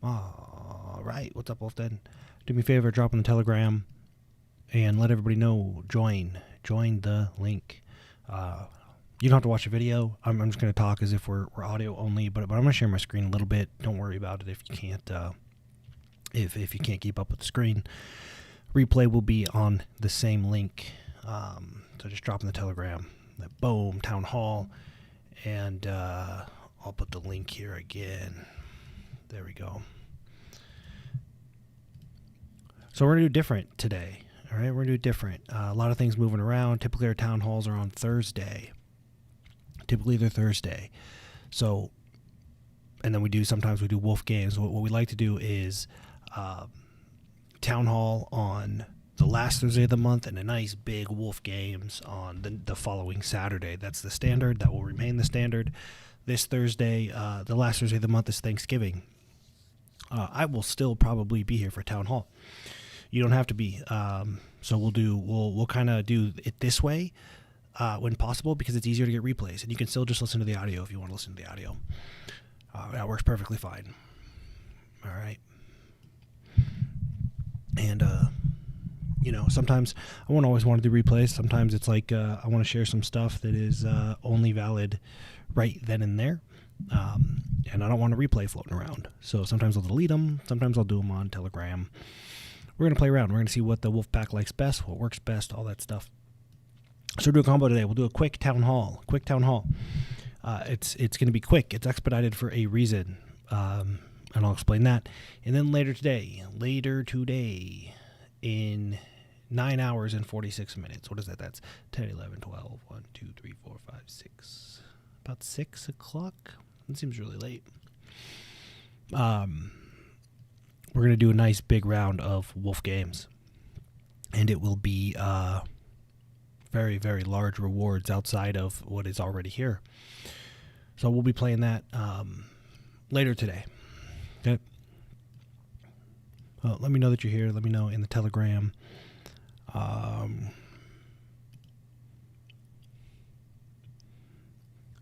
All right, what's up, Wolfden? Do me a favor, drop on the Telegram, and let everybody know. Join the link. You don't have to watch the video. I'm just going to talk as if we're audio only, but I'm going to share my screen a little bit. Don't worry about it if you can't if you can't keep up with the screen. Replay will be on the same link. So just drop in the Telegram. Boom, Town Hall, and I'll put the link here again. There we go. So we're going to do different today. All right, we're going to do different. A lot of things moving around. Typically our town halls are on Thursday. Typically they're Thursday. So, and then sometimes we do Wolf games. What we like to do is town hall on the last Thursday of the month and a nice big Wolf games on the following Saturday. That's the standard. That will remain the standard. This Thursday, the last Thursday of the month is Thanksgiving. I will still probably be here for town hall. You don't have to be. So we'll kind of do it this way when possible because it's easier to get replays, and you can still just listen to the audio if you want to listen to the audio. That works perfectly fine. All right. And sometimes I won't always want to do replays. Sometimes it's like I want to share some stuff that is only valid right then and there. And I don't want a replay floating around. So sometimes I'll delete them. Sometimes I'll do them on Telegram. We're going to play around. We're going to see what the Wolf Pack likes best, what works best, all that stuff. So we'll do a combo today. We'll do a quick town hall. It's going to be quick. It's expedited for a reason. And I'll explain that. And then later today, in 9 hours and 46 minutes. What is that? That's 10, 11, 12, 1, 2, 3, 4, 5, 6. About 6 o'clock. It seems really late. We're going to do a nice big round of Wolf games. And it will be very, very large rewards outside of what is already here. So we'll be playing that later today. Okay. Well, let me know that you're here. Let me know in the Telegram.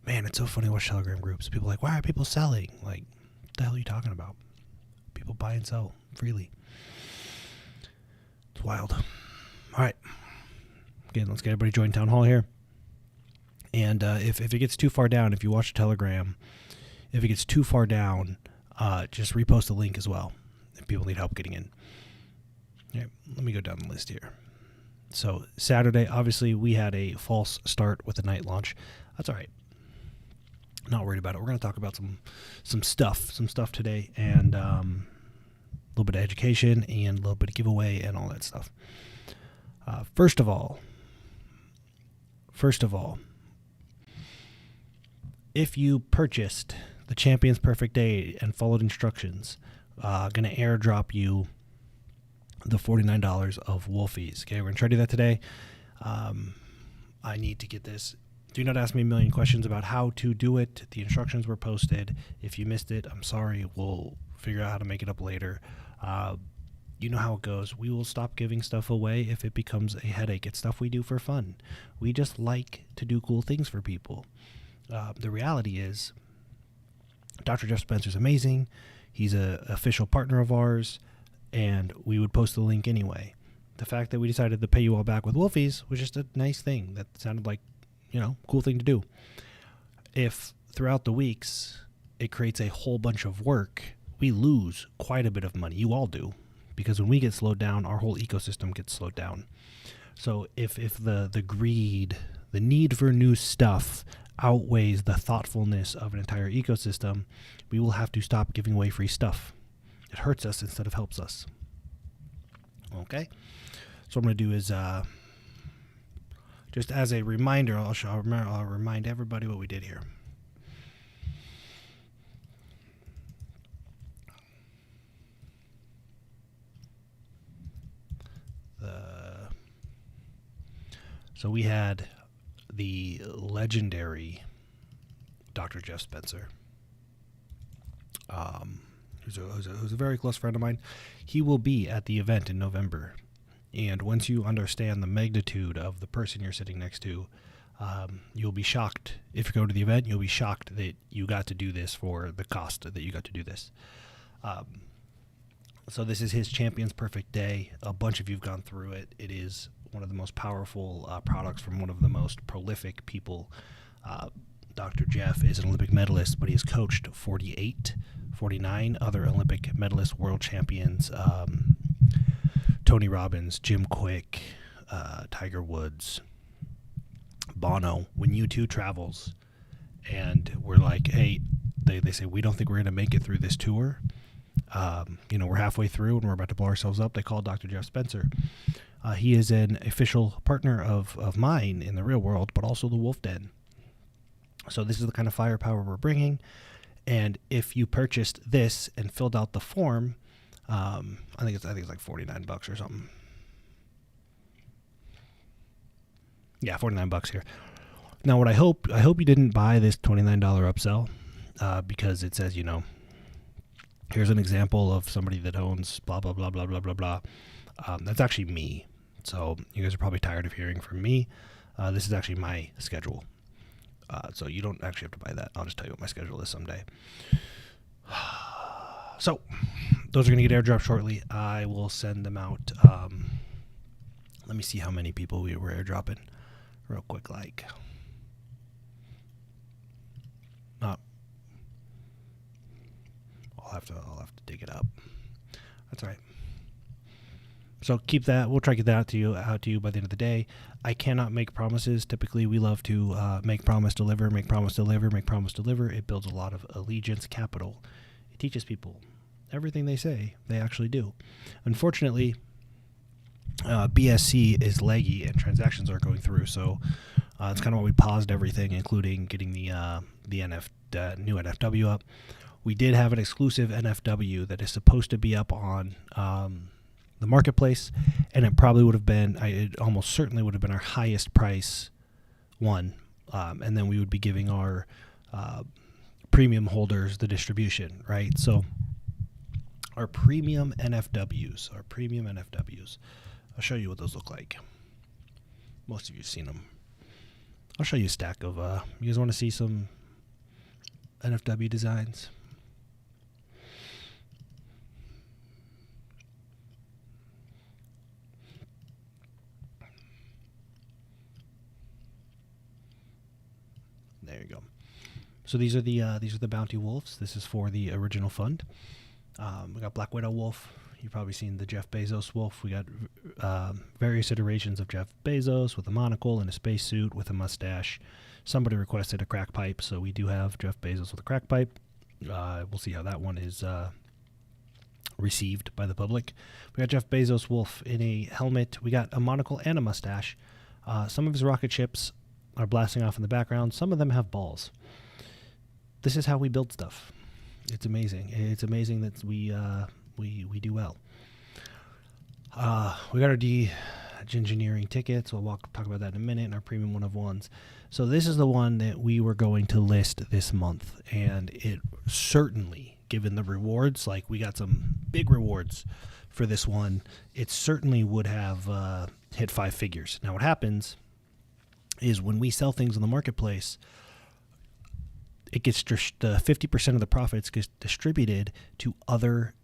Man, it's so funny to watch Telegram groups. People are like, why are people selling? Like, what the hell are you talking about? People buy and sell freely. It's wild. All right. Again, let's get everybody join Town Hall here. And if it gets too far down, if you watch Telegram, if it gets too far down, just repost the link as well if people need help getting in. Okay, let me go down the list here. So Saturday, obviously, we had a false start with the night launch. That's all right. Not worried about it. We're going to talk about some stuff today, and a little bit of education and a little bit of giveaway and all that stuff. First of all, if you purchased the Champion's Perfect Day and followed instructions, going to airdrop you the $49 of Wolfies. Okay, we're going to try to do that today. I need to get this. Do not ask me a million questions about how to do it. The instructions were posted. If you missed it, I'm sorry. We'll figure out how to make it up later. You know how it goes. We will stop giving stuff away if it becomes a headache. It's stuff we do for fun. We just like to do cool things for people. The reality is, Dr. Jeff Spencer's amazing. He's an official partner of ours, and we would post the link anyway. The fact that we decided to pay you all back with Wolfies was just a nice thing. That sounded like, cool thing to do. If throughout the weeks it creates a whole bunch of work, we lose quite a bit of money. You all do. Because when we get slowed down, our whole ecosystem gets slowed down. So if the greed, the need for new stuff outweighs the thoughtfulness of an entire ecosystem, we will have to stop giving away free stuff. It hurts us instead of helps us. Okay? So what I'm going to do is, just as a reminder, I'll remind everybody what we did here. So we had the legendary Dr. Jeff Spencer, who's a very close friend of mine. He will be at the event in November. And once you understand the magnitude of the person you're sitting next to, you'll be shocked. If you go to the event, you'll be shocked that you got to do this for the cost that you got to do this. So this is his Champion's Perfect Day. A bunch of you have gone through it. It is one of the most powerful products from one of the most prolific people. Dr. Jeff is an Olympic medalist, but he has coached 49 other Olympic medalists, world champions, Tony Robbins, Jim Quick, Tiger Woods, Bono. When U2 travels and we're like, hey, they say, we don't think we're going to make it through this tour. We're halfway through and we're about to blow ourselves up. They call Dr. Jeff Spencer. He is an official partner of mine in the real world, but also the Wolfden. So this is the kind of firepower we're bringing. And if you purchased this and filled out the form, I think it's like $49 or something. Yeah, $49 here. Now, what I hope you didn't buy this $29 upsell because it says, here's an example of somebody that owns blah, blah, blah, blah, blah, blah, blah. That's actually me. So you guys are probably tired of hearing from me. This is actually my schedule. So you don't actually have to buy that. I'll just tell you what my schedule is someday. So those are going to get airdropped shortly. I will send them out. Let me see how many people we were airdropping real quick. I'll have to dig it up. That's all right. So keep that. We'll try to get that out to you by the end of the day. I cannot make promises. Typically, we love to make promise, deliver, make promise, deliver, make promise, deliver. It builds a lot of allegiance capital. It teaches people everything they say, they actually do. Unfortunately, BSC is leggy and transactions aren't going through. So it's kind of why we paused everything, including getting the new NFW up. We did have an exclusive NFW that is supposed to be up on the marketplace, and it probably would have been, it almost certainly would have been our highest price one, and then we would be giving our premium holders the distribution, right? So our premium NFWs, I'll show you what those look like. Most of you have seen them. I'll show you a stack of, you guys want to see some NFW designs? There you go. So these are the Bounty Wolves. This is for the original fund. We got Black Widow Wolf. You've probably seen the Jeff Bezos Wolf. We got various iterations of Jeff Bezos with a monocle and a spacesuit with a mustache. Somebody requested a crack pipe, so we do have Jeff Bezos with a crack pipe. We'll see how that one is received by the public. We got Jeff Bezos Wolf in a helmet. We got a monocle and a mustache. Some of his rocket ships are blasting off in the background. Some of them have balls. This is how we build stuff. It's amazing. It's amazing that we do well. We got our engineering tickets. We'll talk about that in a minute. And our premium 1-of-1s. So this is the one that we were going to list this month, and it certainly, given the rewards, like we got some big rewards for this one, it certainly would have hit 5 figures. Now what happens is when we sell things in the marketplace, it gets 50% of the profits gets distributed to other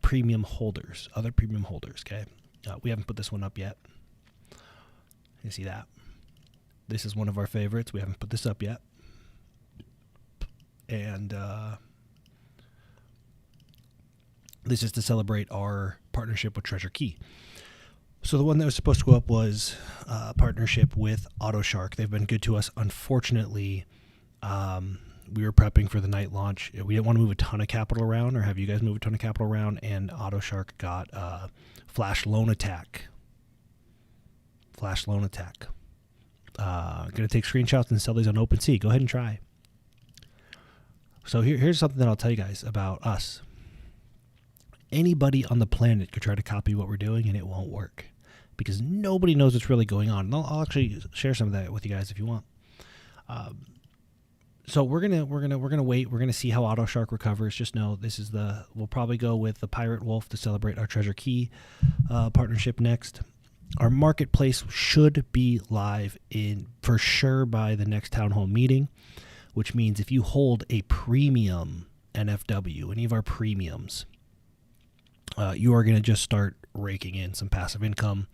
premium holders. Okay, we haven't put this one up yet. You see that? This is one of our favorites. We haven't put this up yet, and this is to celebrate our partnership with Treasury. So the one that was supposed to go up was a partnership with AutoShark. They've been good to us. Unfortunately, we were prepping for the night launch. We didn't want to move a ton of capital around or have you guys move a ton of capital around, and AutoShark got flash loan attack. Going to take screenshots and sell these on OpenSea. Go ahead and try. So here's something that I'll tell you guys about us. Anybody on the planet could try to copy what we're doing, and it won't work because nobody knows what's really going on. And I'll actually share some of that with you guys if you want. So we're gonna wait. We're gonna see how AutoShark recovers. Just know this is we'll probably go with the Pirate Wolf to celebrate our Treasure Key partnership next. Our marketplace should be live for sure by the next town hall meeting, which means if you hold a premium NFW, any of our premiums, you are going to just start raking in some passive income.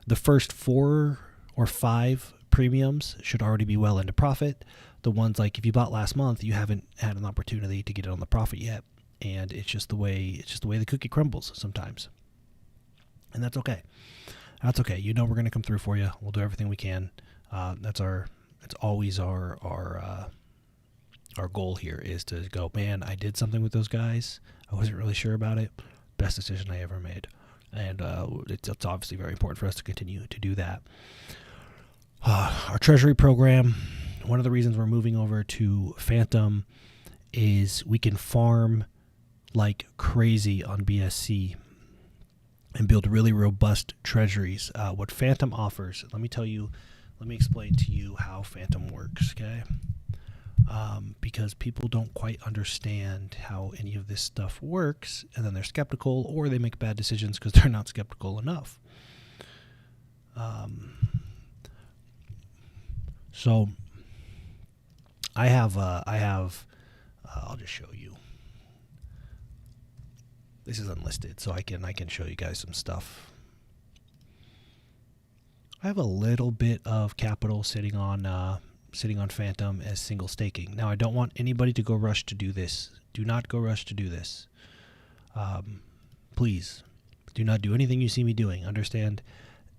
The first 4 or 5 premiums should already be well into profit. The ones like if you bought last month, you haven't had an opportunity to get it on the profit yet, and it's just the way the cookie crumbles sometimes, and that's okay. That's okay. You know we're going to come through for you. We'll do everything we can. It's always our goal here is to go, man, I did something with those guys. I wasn't really sure about it. Best decision I ever made. And it's obviously very important for us to continue to do that. Our Treasury program, one of the reasons we're moving over to Phantom is we can farm like crazy on BSC and build really robust treasuries. What Phantom offers, let me explain to you how Phantom works, okay? Because people don't quite understand how any of this stuff works, and then they're skeptical, or they make bad decisions because they're not skeptical enough. So I have, I'll just show you. This is unlisted, so I can show you guys some stuff. I have a little bit of capital sitting on Phantom as single staking. Now, I don't want anybody to go rush to do this. Do not go rush to do this. Please, do not do anything you see me doing. Understand,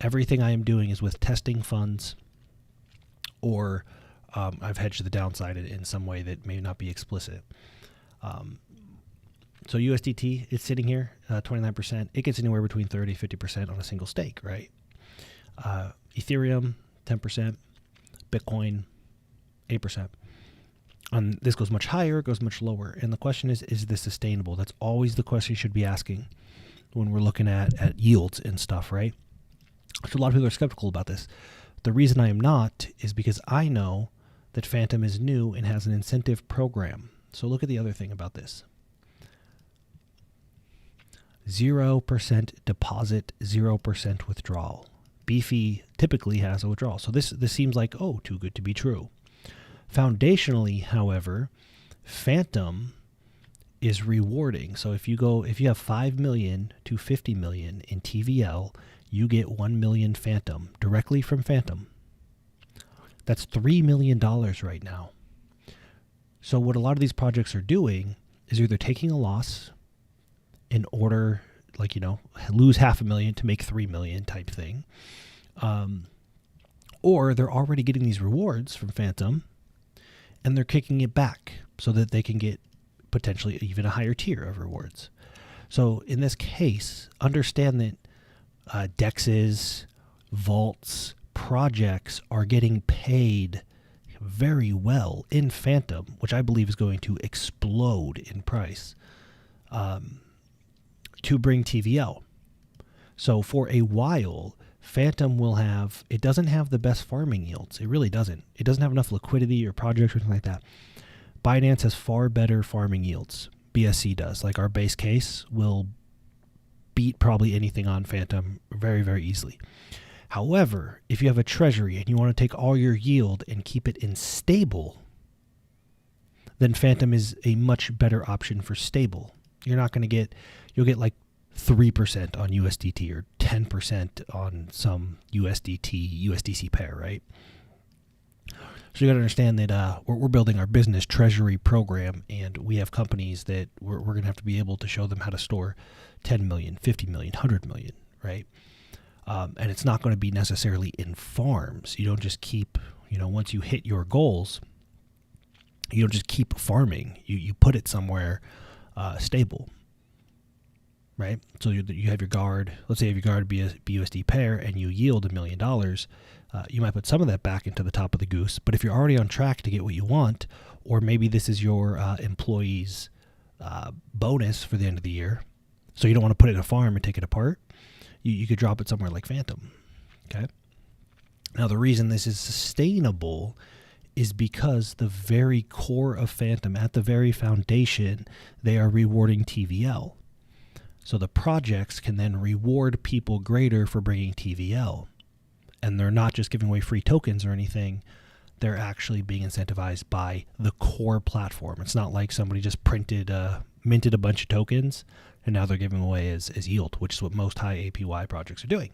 everything I am doing is with testing funds, or I've hedged the downside in some way that may not be explicit. So USDT is sitting here, 29%. It gets anywhere between 30 50% on a single stake, right? Ethereum, 10%. Bitcoin, 8%. This goes much higher, it goes much lower. And the question is this sustainable? That's always the question you should be asking when we're looking at yields and stuff, right? So a lot of people are skeptical about this. The reason I am not is because I know that Phantom is new and has an incentive program. So look at the other thing about this. 0% deposit, 0% withdrawal. Beefy typically has a withdrawal. So this seems like, oh, too good to be true. Foundationally, however, Phantom is rewarding. So if you have 5 million to 50 million in TVL, you get 1 million Phantom directly from Phantom. That's $3 million right now. So what a lot of these projects are doing is either taking a loss in order, like, lose $500,000 to make 3 million type thing. Or they're already getting these rewards from Phantom and they're kicking it back so that they can get potentially even a higher tier of rewards. So in this case, understand that DEXs, vaults, projects are getting paid very well in Phantom, which I believe is going to explode in price, to bring TVL. So for a while, Phantom it doesn't have the best farming yields. It really doesn't. It doesn't have enough liquidity or projects or anything like that. Binance has far better farming yields. BSC does. Like, our base case will beat probably anything on Phantom very, very easily. However, if you have a treasury and you want to take all your yield and keep it in stable, then Phantom is a much better option for stable. You'll get like 3% on USDT or 10% on some USDC pair, right? So you got to understand that we're building our business treasury program, and we have companies that we're going to have to be able to show them how to store 10 million, 50 million, 100 million, right? And it's not going to be necessarily in farms. You don't just keep, once you hit your goals, you don't just keep farming. You put it somewhere stable, right? So you have your guard. Let's say you have your guard BUSD pair and you yield $1 million. You might put some of that back into the top of the goose. But if you're already on track to get what you want, or maybe this is your employee's bonus for the end of the year, so you don't want to put it in a farm and take it apart, you could drop it somewhere like Phantom. Okay. Now the reason this is sustainable is because the very core of Phantom, at the very foundation, they are rewarding TVL. So the projects can then reward people greater for bringing TVL. And they're not just giving away free tokens or anything. They're actually being incentivized by the core platform. It's not like somebody just minted a bunch of tokens and now they're giving away as yield, which is what most high APY projects are doing.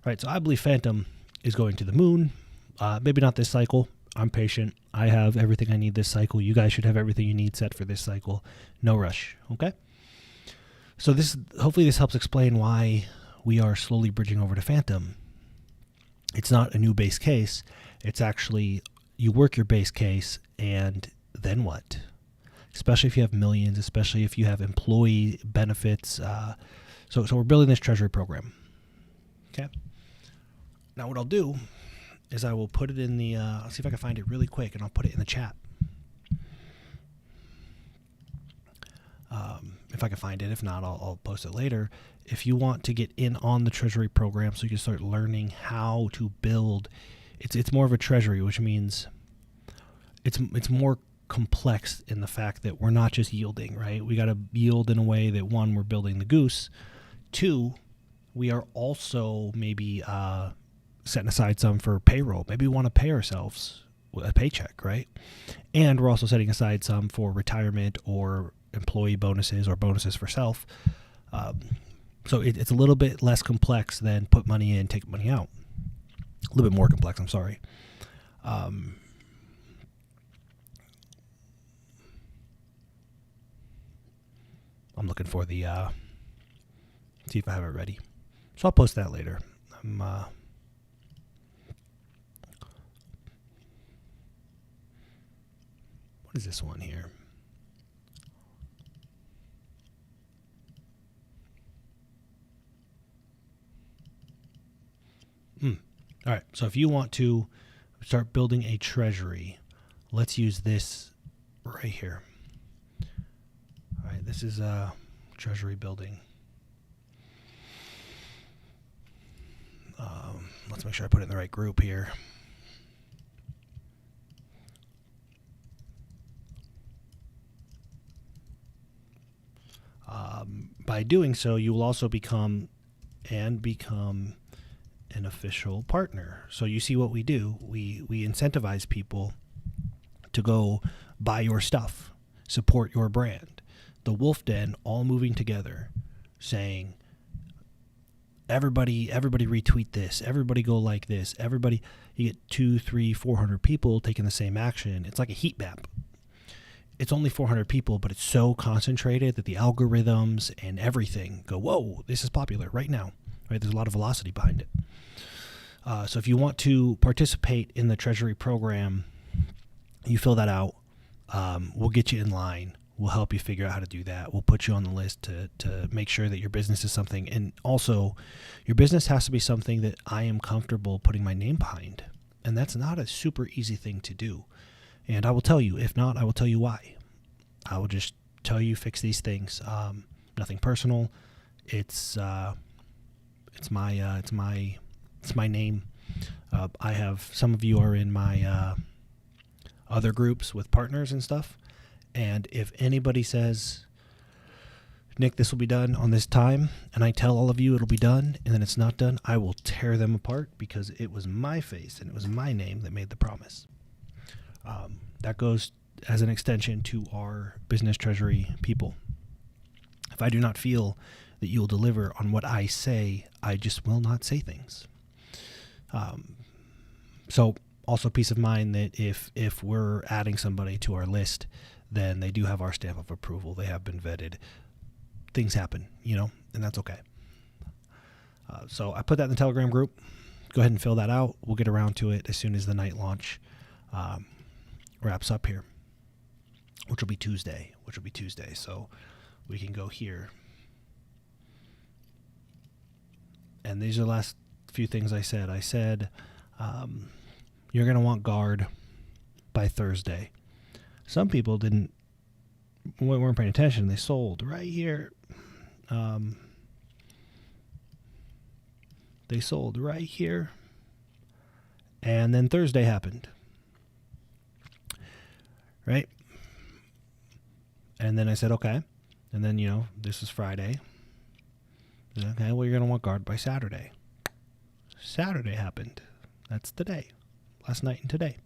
Right, so I believe Phantom is going to the moon. Maybe not this cycle. I'm patient. I have everything I need this cycle. You guys should have everything you need set for this cycle. No rush, okay? So hopefully this helps explain why we are slowly bridging over to Phantom. It's not a new base case. It's actually you work your base case, and then what? Especially if you have millions, especially if you have employee benefits. So we're building this treasury program. Okay. Now what I'll do is I will put it in the, I'll see if I can find it really quick, and I'll put it in the chat. If I can find it. If not, I'll post it later. If you want to get in on the treasury program so you can start learning how to build, it's more of a treasury, which means it's more complex in the fact that we're not just yielding, right? We got to yield in a way that, one, we're building the goose. Two, we are also maybe setting aside some for payroll. Maybe we want to pay ourselves a paycheck, right? And we're also setting aside some for retirement or employee bonuses or bonuses for self. So it's a little bit less complex than put money in, take money out. A little bit more complex, I'm sorry. I'm looking for the, see if I have it ready. So I'll post that later. What is this one here? All right, so if you want to start building a treasury, let's use this right here. All right, this is a treasury building. Let's make sure I put it in the right group here. By doing so, you will also become an official partner. So you see what we do. We incentivize people to go buy your stuff, support your brand. The Wolfden all moving together, saying, everybody retweet this, everybody go like this, everybody, you get 200, 300, 400 people taking the same action. It's like a heat map. It's only 400 people, but it's so concentrated that the algorithms and everything go, whoa, this is popular right now. Right? There's a lot of velocity behind it. So if you want to participate in the treasury program, you fill that out. We'll get you in line. We'll help you figure out how to do that. We'll put you on the list to make sure that your business is something. And also, your business has to be something that I am comfortable putting my name behind. And that's not a super easy thing to do. And I will tell you. If not, I will tell you why. I will just tell you fix these things. Nothing personal. It's my name. I have, some of you are in my other groups with partners and stuff. And if anybody says, Nick, this will be done on this time, and I tell all of you it'll be done, and then it's not done, I will tear them apart because it was my face and it was my name that made the promise. That goes as an extension to our business treasury people. If I do not feel that you'll deliver on what I say, I just will not say things. So also peace of mind that if we're adding somebody to our list, then they do have our stamp of approval. They have been vetted. Things happen, and that's okay. So I put that in the Telegram group. Go ahead and fill that out. We'll get around to it as soon as the night launch wraps up here, which will be Tuesday. So we can go here. And these are the last few things I said. I said you're going to want guard by Thursday. Some people weren't paying attention. They sold right here. They sold right here. And then Thursday happened. Right? And then I said, okay. And then, this is Friday. Okay, well, you're going to want guard by Saturday. Saturday happened. That's today. Last night and today.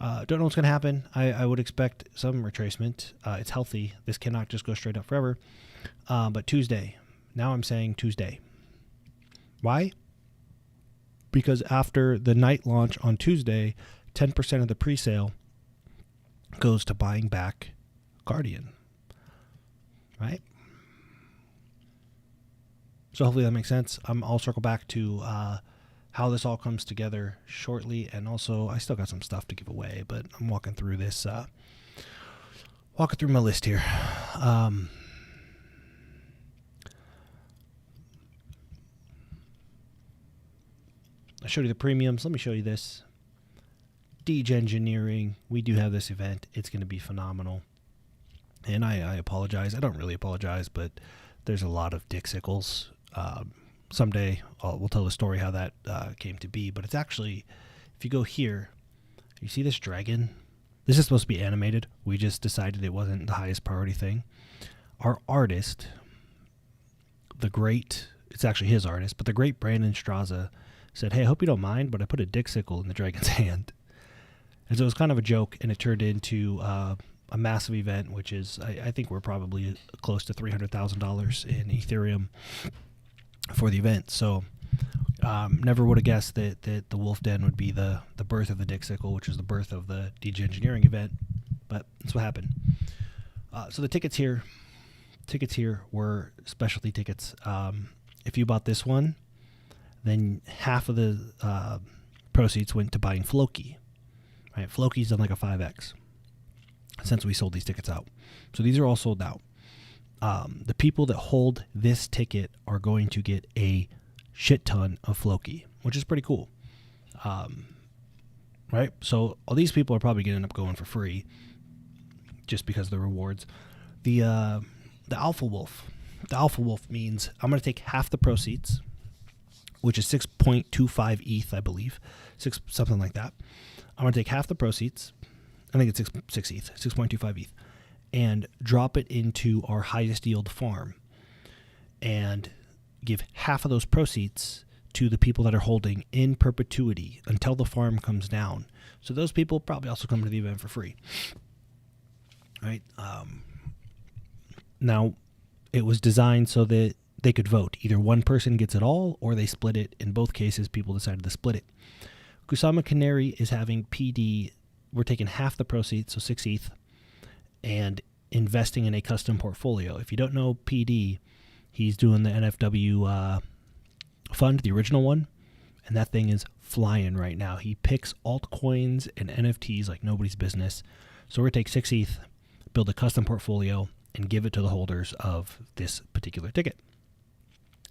Don't know what's going to happen. I would expect some retracement. It's healthy. This cannot just go straight up forever. But Tuesday. Now I'm saying Tuesday. Why? Because after the night launch on Tuesday, 10% of the pre-sale goes to buying back Guardian. Right? So hopefully that makes sense. I'll circle back to how this all comes together shortly. And also, I still got some stuff to give away, but I'm walking through this, walking through my list here. I showed you the premiums. Let me show you this. Deej Engineering. We do have this event. It's going to be phenomenal. And I apologize. I don't really apologize, but there's a lot of Dixicles. Someday we'll tell the story how that came to be. But it's actually, if you go here, you see this dragon? This is supposed to be animated. We just decided it wasn't the highest priority thing. Our artist, it's actually his artist, but the great Brandon Straza said, hey, I hope you don't mind, but I put a Dixicle in the dragon's hand. And so it was kind of a joke, and it turned into a massive event, which is, I think we're probably close to $300,000 in Ethereum for the event. So never would have guessed that the Wolfden would be the birth of the Dixicle, which is the birth of the Deej Engineering event. But that's what happened. So the tickets here were specialty tickets. If you bought this one, then half of the proceeds went to buying Floki. Right? Floki's done like a 5x since we sold these tickets out. So these are all sold out. The people that hold this ticket are going to get a shit ton of Floki, which is pretty cool. Right? So all these people are probably going to end up going for free just because of the rewards. The Alpha Wolf. The Alpha Wolf means I'm going to take half the proceeds, which is 6.25 ETH, I believe. Something like that. I'm going to take half the proceeds. I think it's 6 ETH, 6.25 ETH, and drop it into our highest yield farm and give half of those proceeds to the people that are holding in perpetuity until the farm comes down. So those people probably also come to the event for free. Right? Now, it was designed so that they could vote. Either one person gets it all or they split it. In both cases, people decided to split it. Kusama Canary is having PD. We're taking half the proceeds, so 6 ETH, and investing in a custom portfolio. If you don't know PD, he's doing the NFW fund, the original one, and that thing is flying right now. He picks altcoins and NFTs like nobody's business. So we're going to take 6 ETH, build a custom portfolio, and give it to the holders of this particular ticket.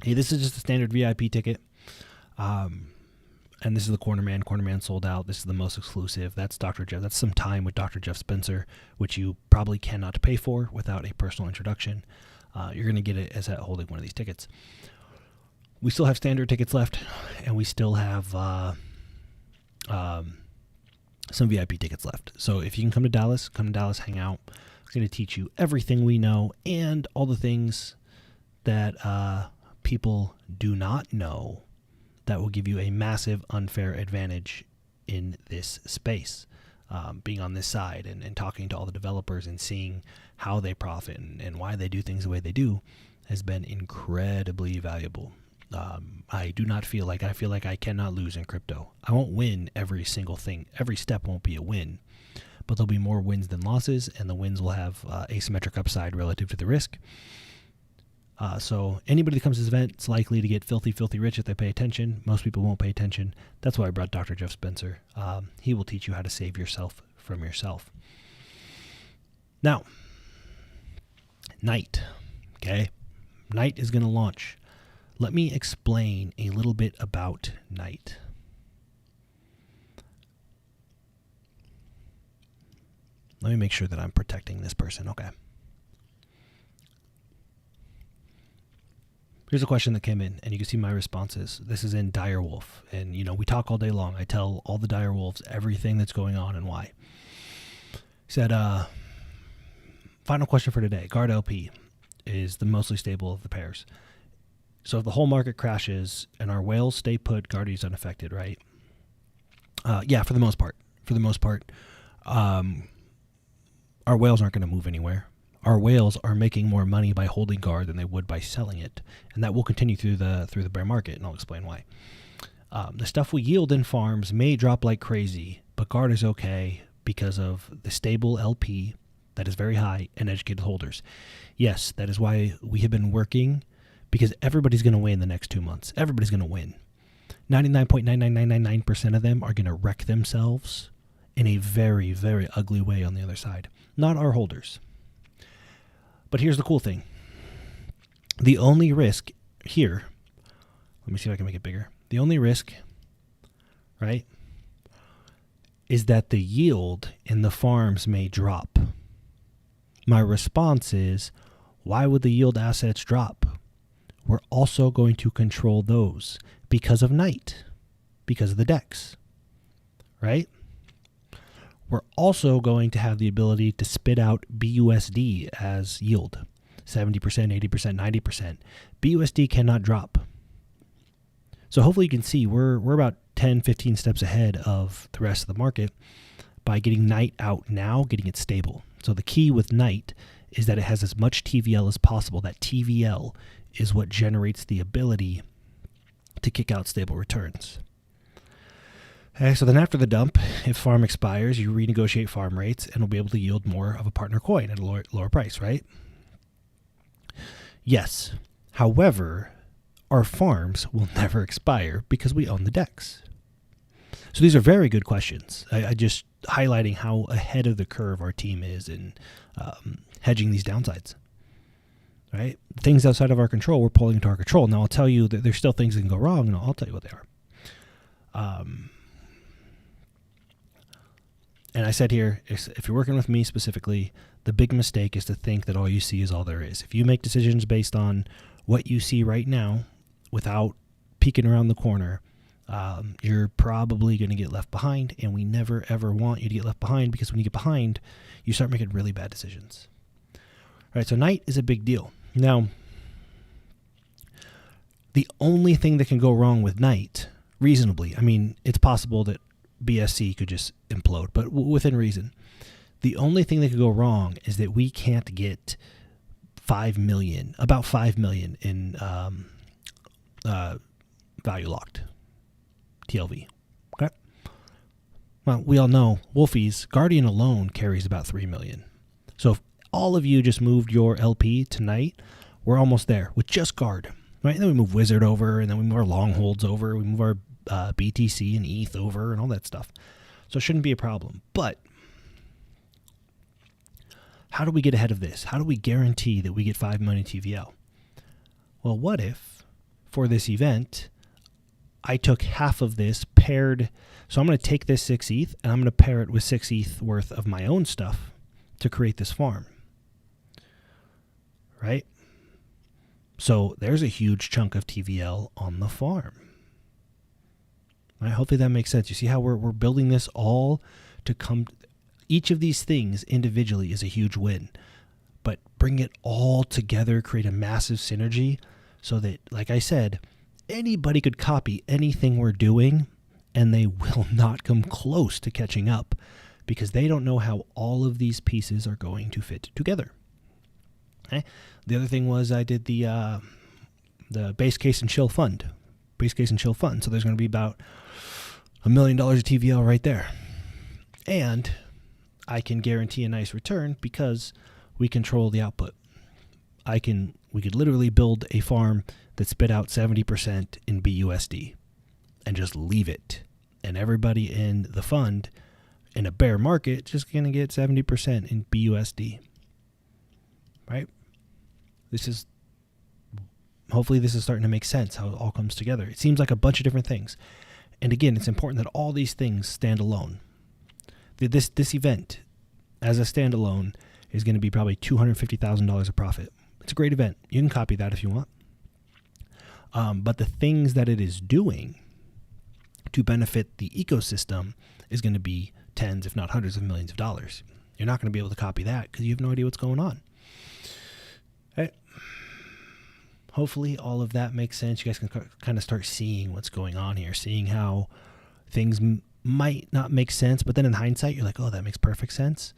Hey, this is just a standard VIP ticket. And this is the Corner Man. Corner Man sold out. This is the most exclusive. That's Dr. Jeff. That's some time with Dr. Jeff Spencer, which you probably cannot pay for without a personal introduction. You're going to get it as holding one of these tickets. We still have standard tickets left, and we still have some VIP tickets left. So if you can come to Dallas, hang out. I'm going to teach you everything we know and all the things that people do not know that will give you a massive unfair advantage in this space. Being on this side and talking to all the developers and seeing how they profit and why they do things the way they do has been incredibly valuable. I feel like I cannot lose in crypto. I won't win every single thing. Every step won't be a win, but there'll be more wins than losses, and the wins will have asymmetric upside relative to the risk. So anybody that comes to this event is likely to get filthy rich if they pay attention. Most people won't pay attention. That's why I brought Dr. Jeff Spencer. He will teach you how to save yourself from yourself. Now, Night. Okay? Night is going to launch. Let me explain a little bit about Night. Let me make sure that I'm protecting this person. Okay. Here's a question that came in, and you can see my responses. This is in Direwolf, and we talk all day long. I tell all the Direwolves everything that's going on and why. He said, final question for today. Guard LP is the mostly stable of the pairs. So if the whole market crashes and our whales stay put, Guardian's unaffected, right? Yeah, for the most part. our whales aren't going to move anywhere. Our whales are making more money by holding guard than they would by selling it, and that will continue through the bear market, and I'll explain why. The stuff we yield in farms may drop like crazy, but guard is okay because of the stable LP that is very high and educated holders. Yes, that is why we have been working, because everybody's going to win the next 2 months. Everybody's going to win. 99.99999% of them are going to wreck themselves in a very, very ugly way on the other side. Not our holders. But here's the cool thing. The only risk here, let me see if I can make it bigger. The only risk, right, is that the yield in the farms may drop. My response is, why would the yield assets drop? We're also going to control those because of night, because of the DEX, right? We're also going to have the ability to spit out BUSD as yield, 70%, 80%, 90%. BUSD cannot drop. So hopefully you can see we're about 10, 15 steps ahead of the rest of the market by getting night out now, getting it stable. So the key with night is that it has as much TVL as possible. That TVL is what generates the ability to kick out stable returns. Okay, so then after the dump, if farm expires, you renegotiate farm rates and will be able to yield more of a partner coin at a lower price, right? Yes. However, our farms will never expire because we own the DEX. So these are very good questions. I just highlighting how ahead of the curve our team is in hedging these downsides. Right? Things outside of our control, we're pulling into our control. Now, I'll tell you that there's still things that can go wrong, and I'll tell you what they are. And I said here, if you're working with me specifically, the big mistake is to think that all you see is all there is. If you make decisions based on what you see right now without peeking around the corner, you're probably going to get left behind, and we never, ever want you to get left behind, because when you get behind, you start making really bad decisions. All right, so night is a big deal. Now, the only thing that can go wrong with night, reasonably, I mean, it's possible that BSC could just implode, but within reason. The only thing that could go wrong is that we can't get about 5 million in value locked TLV. Okay. Well, we all know Wolfies, Guardian alone carries about 3 million. So if all of you just moved your LP tonight, we're almost there with just Guard. Right? And then we move Wizard over, and then we move our Longholds over, we move our BTC and ETH over, and all that stuff. So it shouldn't be a problem. But how do we get ahead of this? How do we guarantee that we get 5 million TVL? Well, what if for this event, I took half of this paired, so I'm going to take this 6 ETH and I'm going to pair it with 6 ETH worth of my own stuff to create this farm. Right? So there's a huge chunk of TVL on the farm. Right? Hopefully that makes sense. You see how we're building this all to come. Each of these things individually is a huge win, but bring it all together, create a massive synergy so that, like I said, anybody could copy anything we're doing and they will not come close to catching up because they don't know how all of these pieces are going to fit together. Okay? The other thing was I did the base case and chill fund. Base case and chill fund. So there's going to be about $1 million of TVL right there. And I can guarantee a nice return because we control the output. We could literally build a farm that spit out 70% in BUSD and just leave it. And everybody in the fund in a bear market just going to get 70% in BUSD. Right? Hopefully this is starting to make sense how it all comes together. It seems like a bunch of different things. And again, it's important that all these things stand alone. This event, as a standalone, is going to be probably $250,000 of profit. It's a great event. You can copy that if you want. But the things that it is doing to benefit the ecosystem is going to be tens, if not hundreds of millions of dollars. You're not going to be able to copy that because you have no idea what's going on. Okay. Hopefully all of that makes sense. You guys can kind of start seeing what's going on here, seeing how things might not make sense, but then in hindsight, you're like, oh, that makes perfect sense.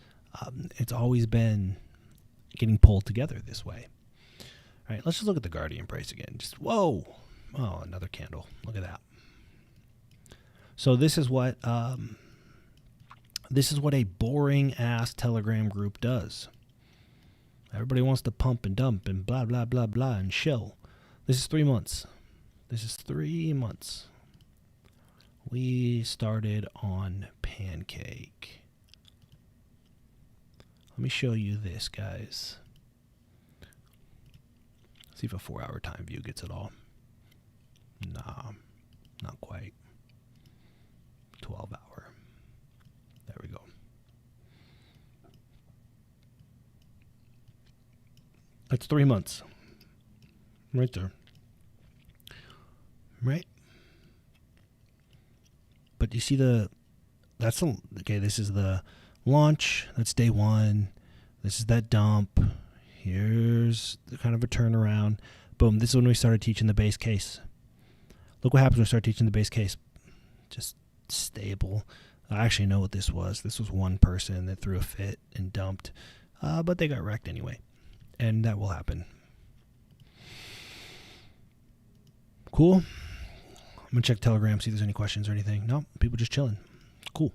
It's always been getting pulled together this way. All right, let's just look at the Guardian price again. Just, whoa. Oh, another candle. Look at that. So this is what a boring ass Telegram group does. Everybody wants to pump and dump and blah, blah, blah, blah, and shill. This is 3 months. This is 3 months. We started on Pancake. Let me show you this, guys. See if a 4-hour time view gets it all. Nah, not quite. 12-hour. There we go. That's 3 months. Right there. Right? But you see okay, this is the launch. That's day 1. This is that dump. Here's the kind of a turnaround. Boom, this is when we started teaching the base case. Look what happens when we start teaching the base case. Just stable. I actually know what this was. This was one person that threw a fit and dumped. But they got wrecked anyway. And that will happen. Cool. I'm going to check Telegram, see if there's any questions or anything. No, people just chilling. Cool.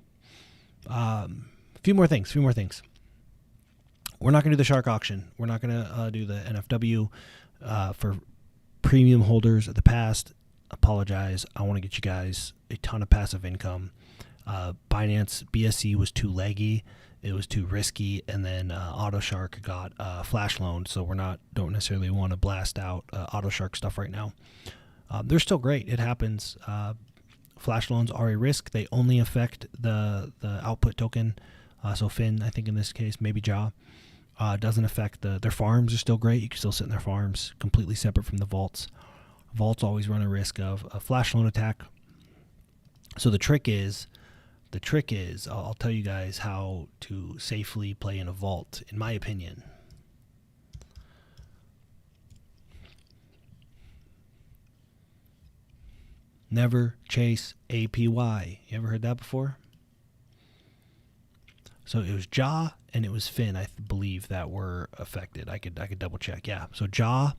A few more things. We're not going to do the shark auction. We're not going to do the NFW for premium holders of the past. Apologize. I want to get you guys a ton of passive income. Binance BSC was too leggy. It was too risky. And then AutoShark got flash loaned. So don't necessarily want to blast out AutoShark stuff right now. They're still great. It happens. Flash loans are a risk. They only affect the output token. So Fin, I think in this case, maybe Ja. Doesn't affect their farms are still great. You can still sit in their farms completely separate from the vaults. Vaults always run a risk of a flash loan attack. So the trick is, I'll tell you guys how to safely play in a vault, in my opinion. Never chase APY. You ever heard that before? So it was Ja and it was Fin, I believe, that were affected. I could double check. Yeah. So Ja.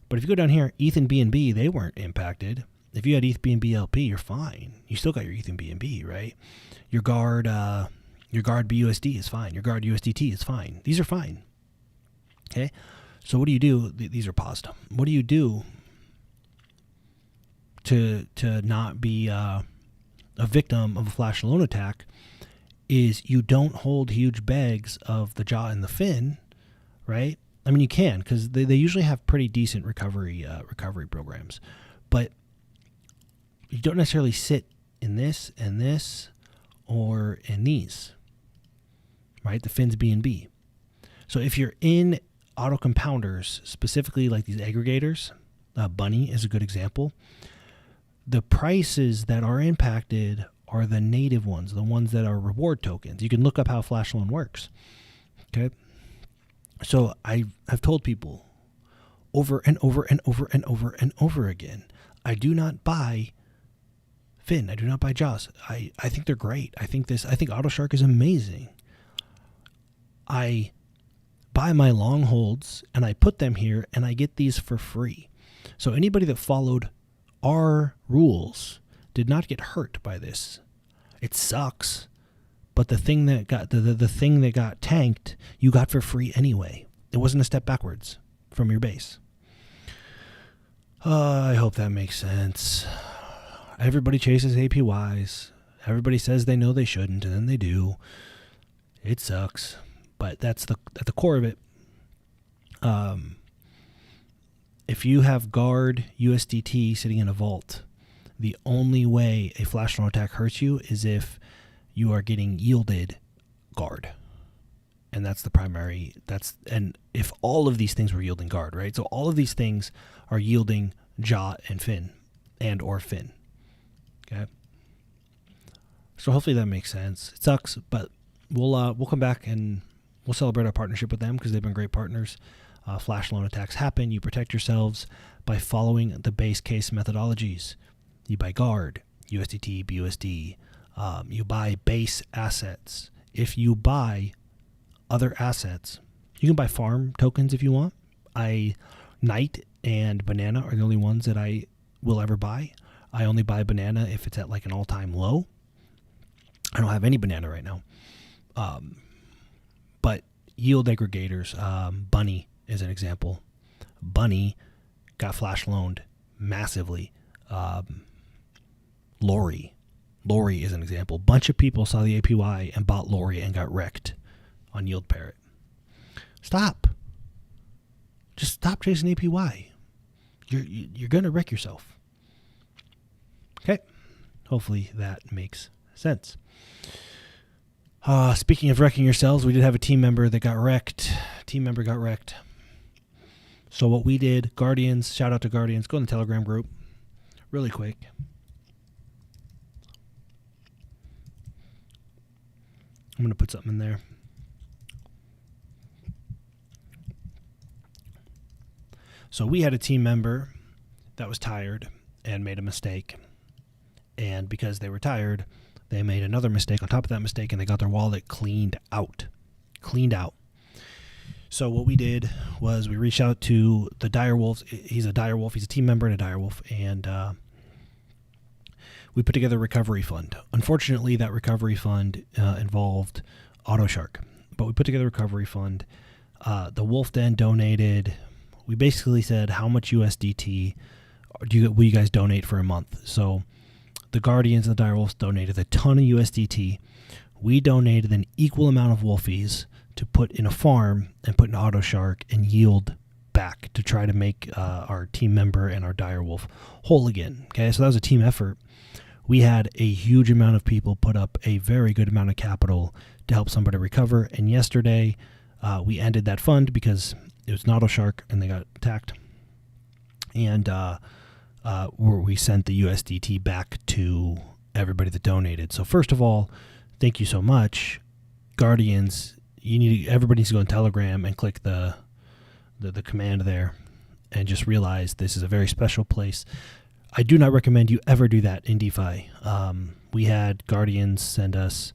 But if you go down here, ETH and BNB, they weren't impacted. If you had ETH BNB LP, you're fine. You still got your ETH and BNB, right? Your guard BUSD is fine. Your guard USDT is fine. These are fine. Okay. So what do you do? These are paused. What do you do to not be a victim of a flash loan attack? Is you don't hold huge bags of the Ja and the Fin, right? I mean, you can, because they usually have pretty decent recovery programs, but you don't necessarily sit in this and this or in these, right? The Fin's BNB. So if you're in auto compounders, specifically like these aggregators, Bunny is a good example. The prices that are impacted are the native ones, the ones that are reward tokens. You can look up how Flash Loan works. Okay. So I have told people over and over and over and over and over again, I do not buy Fin. I do not buy Jaws. I think they're great. I think AutoShark is amazing. I buy my long holds and I put them here and I get these for free. So anybody that followed our rules did not get hurt by this. It sucks, but the thing that got the thing that got tanked, you got for free anyway. It wasn't a step backwards from your base. I hope that makes sense. Everybody chases APYs. Everybody says they know they shouldn't, and then they do. It sucks, but that's at the core of it. If you have guard USDT sitting in a vault, the only way a flash loan attack hurts you is if you are getting yielded guard. And that's the primary, and if all of these things were yielding guard, right? So all of these things are yielding Ja and Fin or Fin. Okay. So hopefully that makes sense. It sucks, but we'll come back and we'll celebrate our partnership with them because they've been great partners. Flash loan attacks happen. You protect yourselves by following the base case methodologies. You buy guard, USDT, BUSD. You buy base assets. If you buy other assets, you can buy farm tokens if you want. Night and banana are the only ones that I will ever buy. I only buy banana if it's at like an all-time low. I don't have any banana right now. But yield aggregators, Bunny is an example. Bunny got flash loaned massively. Lori is an example. Bunch of people saw the APY and bought Lori and got wrecked on Yield Parrot. Stop. Just stop chasing APY. You're going to wreck yourself. Okay. Hopefully that makes sense. Speaking of wrecking yourselves, we did have a team member that got wrecked. So what we did, Guardians, shout out to Guardians, go in the Telegram group really quick. I'm going to put something in there. So we had a team member that was tired and made a mistake. And because they were tired, they made another mistake on top of that mistake, and they got their wallet cleaned out. So what we did was we reached out to the Direwolves. He's a Direwolf. He's a team member and a Direwolf. And we put together a recovery fund. Unfortunately, that recovery fund involved AutoShark. But we put together a recovery fund. The Wolfden donated. We basically said, how much USDT will you guys donate for a month? So the Guardians and the Direwolves donated a ton of USDT. We donated an equal amount of Wolfies to put in a farm and put in AutoShark and yield back to try to make our team member and our Direwolf whole again. Okay, so that was a team effort. We had a huge amount of people put up a very good amount of capital to help somebody recover. And yesterday, we ended that fund because it was an AutoShark and they got attacked. And we sent the USDT back to everybody that donated. So first of all, thank you so much, Guardians. Everybody needs to go on Telegram and click the command there, and just realize this is a very special place. I do not recommend you ever do that in DeFi. We had Guardians send us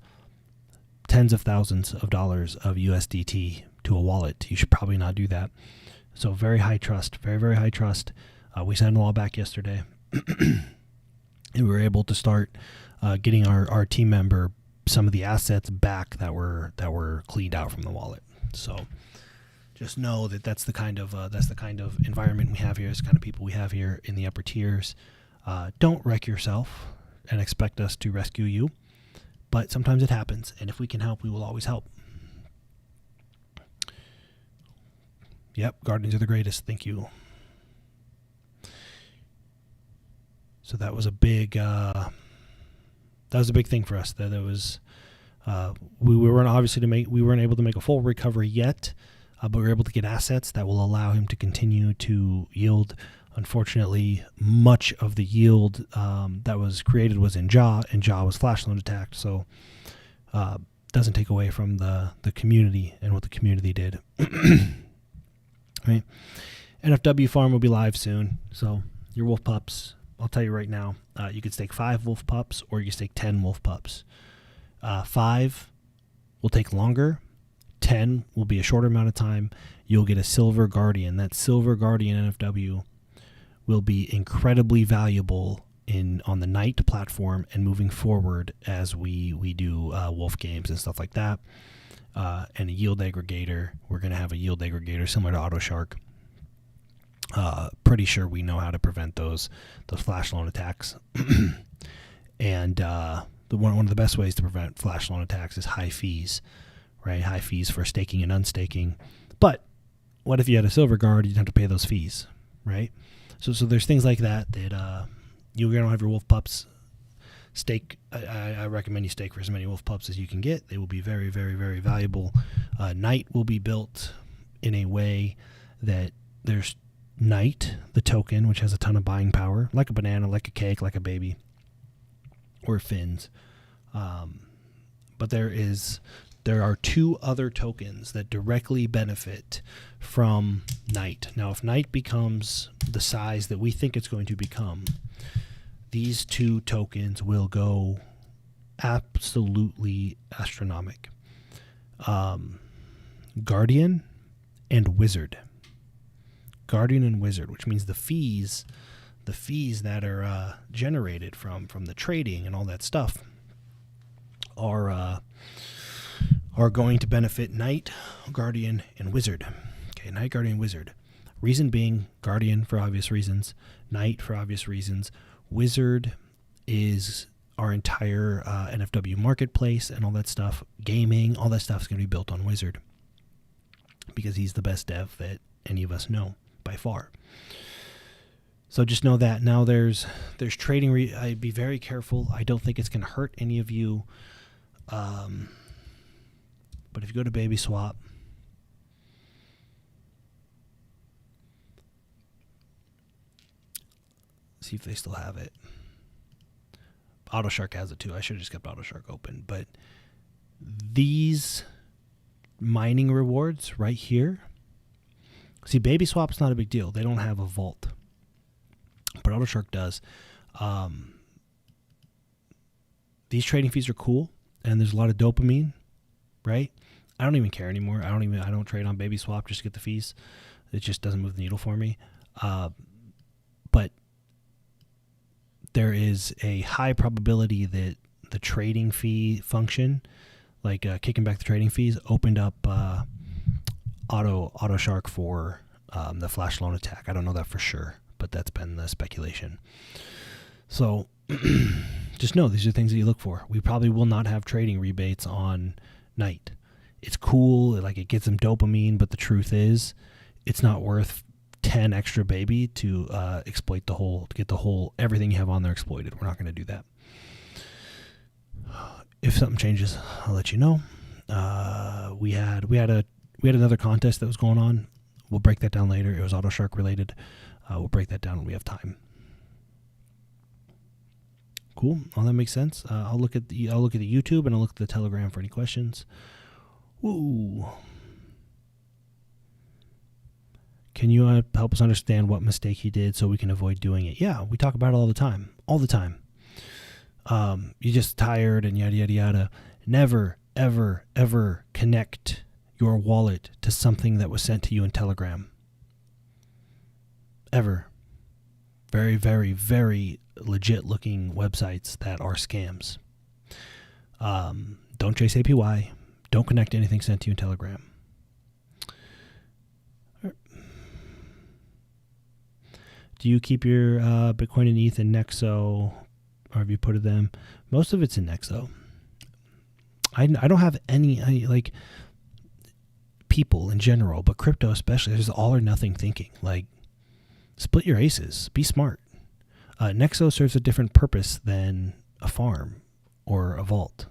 tens of thousands of dollars of USDT to a wallet. You should probably not do that. So very high trust, very, very high trust. We sent them all back yesterday, and we were able to start getting our team member some of the assets back that were cleaned out from the wallet. So just know that that's the kind of environment we have here. It's the kind of people we have here in the upper tiers. Don't wreck yourself and expect us to rescue you, but sometimes it happens, and if we can help, we will always help. Yep, Guardians are the greatest. Thank you. So that was a big thing for us. That was we weren't able to make a full recovery yet, but we were able to get assets that will allow him to continue to yield. Unfortunately, much of the yield that was created was in Jaw, and Jaw was flash loan attacked. So doesn't take away from the community and what the community did. Right? NFW farm will be live soon. So your wolf pups, I'll tell you right now, you could stake 5 wolf pups or you can stake 10 wolf pups. 5 will take longer. 10 will be a shorter amount of time. You'll get a silver guardian. That silver guardian NFW will be incredibly valuable on the Night platform and moving forward as we do wolf games and stuff like that. And a yield aggregator. We're going to have a yield aggregator similar to AutoShark. Pretty sure we know how to prevent those flash loan attacks. And one of the best ways to prevent flash loan attacks is high fees, right? High fees for staking and unstaking. But what if you had a silver guard? You'd have to pay those fees, right? So there's things like that you're going to have your wolf pups stake. I recommend you stake for as many wolf pups as you can get. They will be very, very, very valuable. Night will be built in a way that there's Night, the token, which has a ton of buying power, like a banana, like a cake, like a baby, or fins. But there are 2 other tokens that directly benefit from Night. Now, if Night becomes the size that we think it's going to become, these two tokens will go absolutely astronomical. Guardian and Wizard. Guardian and Wizard, which means the fees that are generated from the trading and all that stuff are going to benefit Knight, Guardian, and Wizard. Okay, Knight, Guardian, Wizard. Reason being, Guardian for obvious reasons, Knight for obvious reasons. Wizard is our entire NFW marketplace and all that stuff. Gaming, all that stuff is going to be built on Wizard because he's the best dev that any of us know by far. So just know that. Now there's trading. I'd be very careful. I don't think it's going to hurt any of you. But if you go to Baby Swap, see if they still have it. AutoShark has it too. I should have just kept AutoShark open. But these mining rewards right here. See, Baby Swap's not a big deal. They don't have a vault. But AutoShark does. These trading fees are cool. And there's a lot of dopamine, right? I don't even care anymore. I don't trade on Baby Swap just to get the fees. It just doesn't move the needle for me. But there is a high probability that the trading fee function, like kicking back the trading fees, opened up AutoShark for the flash loan attack. I don't know that for sure, but that's been the speculation. So just know these are things that you look for. We probably will not have trading rebates on Knight. It's cool, like it gets them dopamine, but the truth is it's not worth 10 extra baby to exploit the whole, to get the whole, everything you have on there exploited. We're not going to do that. If something changes, I'll let you know. We had another contest that was going on. We'll break that down later. It was AutoShark related. We'll break that down when we have time. Cool. All that makes sense. I'll look at the YouTube and I'll look at the Telegram for any questions. Ooh. Can you help us understand what mistake he did so we can avoid doing it? Yeah, we talk about it all the time. All the time. You're just tired and yada, yada, yada. Never, ever, ever connect your wallet to something that was sent to you in Telegram. Ever. Very, very, very legit looking websites that are scams. Don't chase APY. Don't connect to anything sent to you in Telegram. Do you keep your Bitcoin and ETH in Nexo, or have you put it them? Most of it's in Nexo. I don't have any like people in general, but crypto especially. There's all or nothing thinking. Like, split your aces. Be smart. Nexo serves a different purpose than a farm or a vault,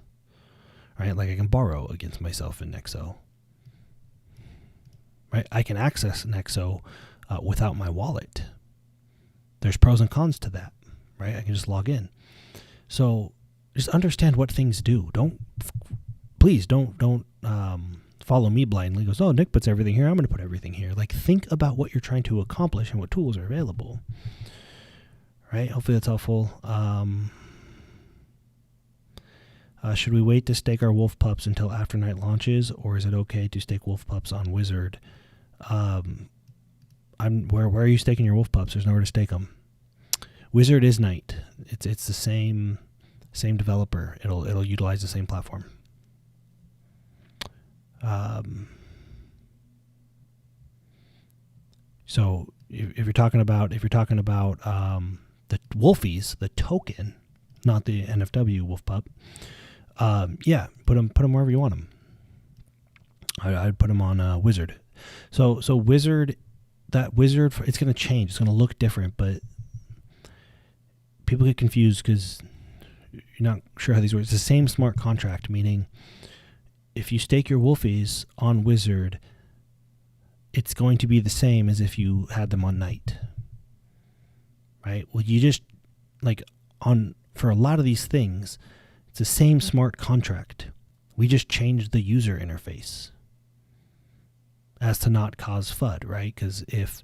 right? Like I can borrow against myself in Nexo, right? I can access Nexo without my wallet. There's pros and cons to that, right? I can just log in. So just understand what things do. Please don't follow me blindly. Goes, oh, Nick puts everything here. I'm going to put everything here. Like, think about what you're trying to accomplish and what tools are available. Right? Hopefully that's helpful. Should we wait to stake our wolf pups until after Knight launches, or is it okay to stake wolf pups on Wizard? Where are you staking your wolf pups? There's nowhere to stake them. Wizard is Knight. It's the same developer. It'll utilize the same platform. So if you're talking about the Wolfies, the token, not the NFW wolf pup, yeah, put them wherever you want them. I'd put them on Wizard. So Wizard, that Wizard, it's going to change. It's going to look different, but people get confused because you're not sure how these work. It's the same smart contract, meaning if you stake your Wolfies on Wizard, it's going to be the same as if you had them on Knight. Right? Well, you just, for a lot of these things, it's the same smart contract. We just changed the user interface as to not cause FUD, right? Because if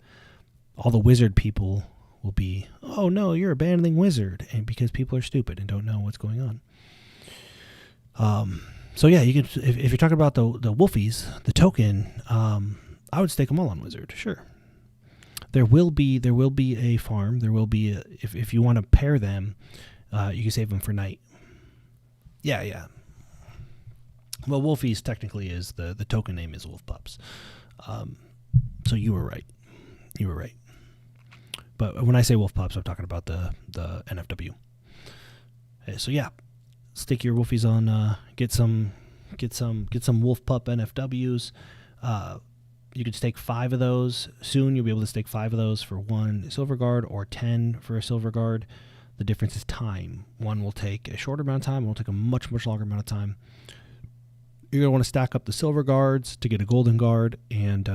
all the Wizard people will be, oh no, you're abandoning wizard, and because people are stupid and don't know what's going on. So yeah, you can, if you're talking about the Wolfies, the token, I would stake them all on wizard, sure. There will be a farm. There will be if you want to pair them, you can save them for night. Yeah. Well, Wolfies technically is the token name is Wolf Pups. So you were right. But when I say Wolf Pups, I'm talking about the NFW. Okay, so yeah, stick your Wolfies on. Get some Wolf Pup NFWs. You could stake 5 of those. Soon you'll be able to stake 5 of those for 1 silver guard or 10 for a silver guard. The difference is time. One will take a shorter amount of time. One will take a much longer amount of time. You're going to want to stack up the silver guards to get a golden guard, and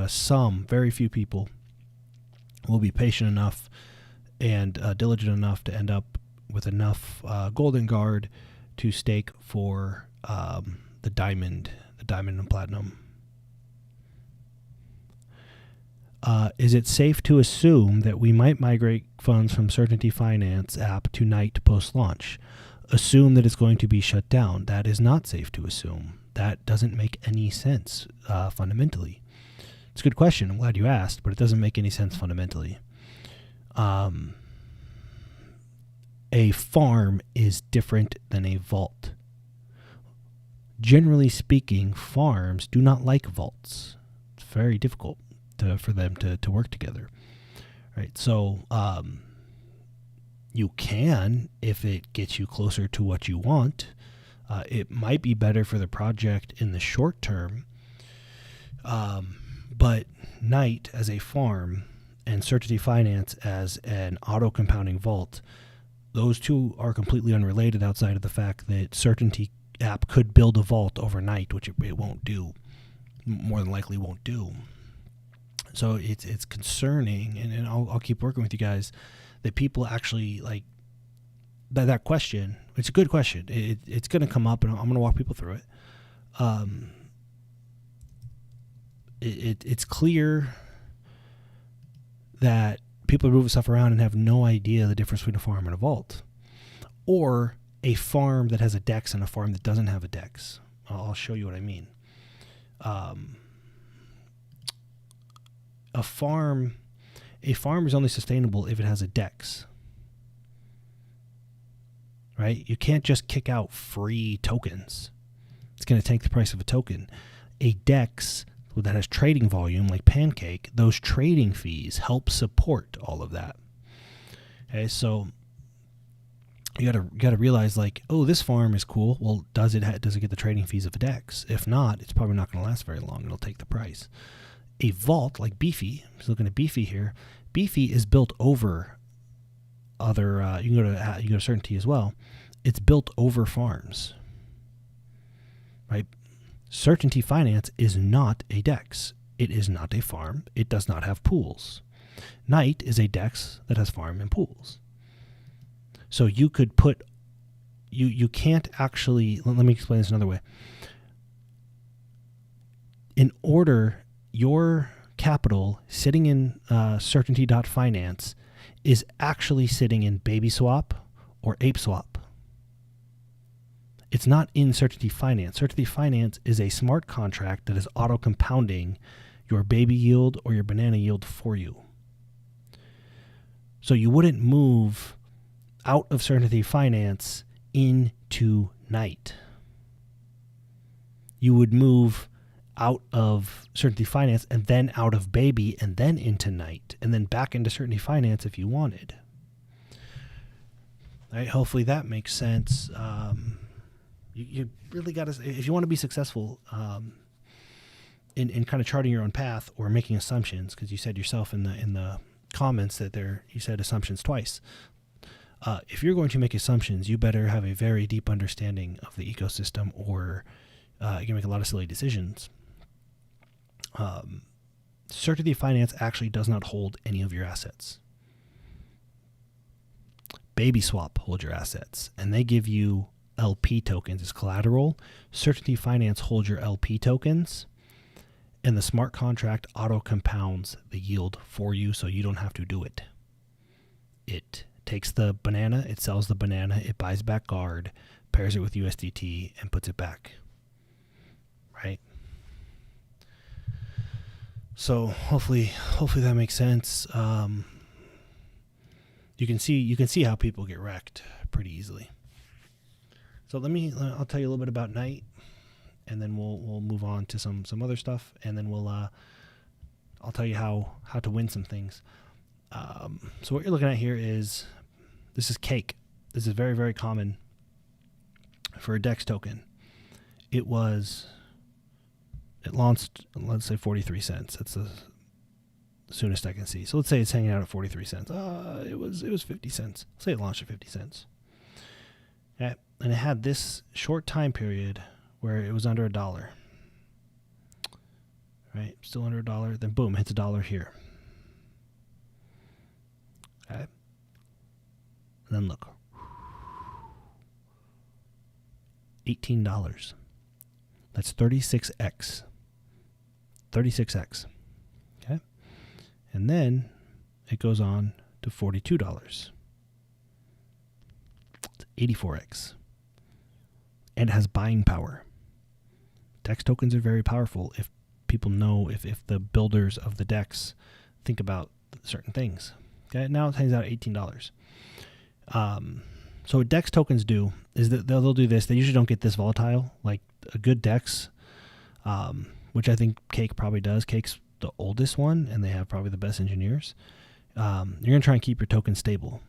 very few people will be patient enough and diligent enough to end up with enough golden guard to stake for the diamond and platinum. Is it safe to assume that we might migrate funds from Certainty Finance app to Night post-launch? Assume that it's going to be shut down. That is not safe to assume. That doesn't make any sense fundamentally. It's a good question. I'm glad you asked, but it doesn't make any sense fundamentally. A farm is different than a vault. Generally speaking, farms do not like vaults. It's very difficult for them to work together, right? So you can, if it gets you closer to what you want. It might be better for the project in the short term, but Night as a farm and Certainty Finance as an auto-compounding vault, those two are completely unrelated outside of the fact that Certainty app could build a vault overnight, which it won't do, more than likely won't do. So it's concerning, and I'll keep working with you guys, that people actually like that question. It's a good question. It's going to come up, and I'm going to walk people through it. It's clear that people are moving stuff around and have no idea the difference between a farm and a vault, or a farm that has a dex and a farm that doesn't have a dex. I'll show you what I mean. A farm is only sustainable if it has a dex. Right? You can't just kick out free tokens. It's going to tank the price of a token. A DEX that has trading volume like Pancake, those trading fees help support all of that. Okay, so you gotta realize, like, oh, this farm is cool. Well, does it get the trading fees of a DEX? If not, it's probably not going to last very long. It'll take the price. A vault like Beefy, just looking at Beefy here. Beefy is built over other. You can go to Certainty as well. It's built over farms, right? Certainty Finance is not a DEX. It is not a farm. It does not have pools. Night is a DEX that has farm and pools. So you could put, you can't actually, let me explain this another way. In order, your capital sitting in Certainty.finance is actually sitting in BabySwap or ApeSwap. It's not in Certainty Finance. Certainty Finance is a smart contract that is auto-compounding your baby yield or your banana yield for you. So you wouldn't move out of Certainty Finance into Night. You would move out of Certainty Finance and then out of Baby and then into Night and then back into Certainty Finance if you wanted. All right, hopefully that makes sense. You really got to, if you want to be successful in kind of charting your own path or making assumptions, because you said yourself in the comments that you said assumptions twice. If you're going to make assumptions, you better have a very deep understanding of the ecosystem, or you can make a lot of silly decisions. Certainty Finance actually does not hold any of your assets. BabySwap holds your assets, and they give you LP tokens as collateral. Certainty Finance holds your LP tokens, and the smart contract auto compounds the yield for you, so you don't have to do it. it takes the banana, it sells the banana, it buys back guard, pairs it with USDT, and puts it back. Right? So hopefully that makes sense. You can see how people get wrecked pretty easily. So I'll tell you a little bit about night, and then we'll move on to some other stuff, and then I'll tell you how to win some things. So what you're looking at here is, this is cake. This is very, very common for a DEX token. It launched, let's say 43 cents. That's the soonest I can see. So let's say it's hanging out at 43 cents. It was 50 cents. Let's say it launched at 50 cents. Okay. And it had this short time period where it was under $1. Right? Still under $1. Then boom, hits $1 here. Okay. And then look. $18. That's 36x. 36x. Okay? And then it goes on to $42. It's 84x. And it has buying power. DEX tokens are very powerful if people know, if the builders of the DEX think about certain things. Okay? Now it hangs out at $18. So what DEX tokens do is that they'll do this. They usually don't get this volatile. Like a good DEX, which I think Cake probably does. Cake's the oldest one, and they have probably the best engineers. You're going to try and keep your token stable,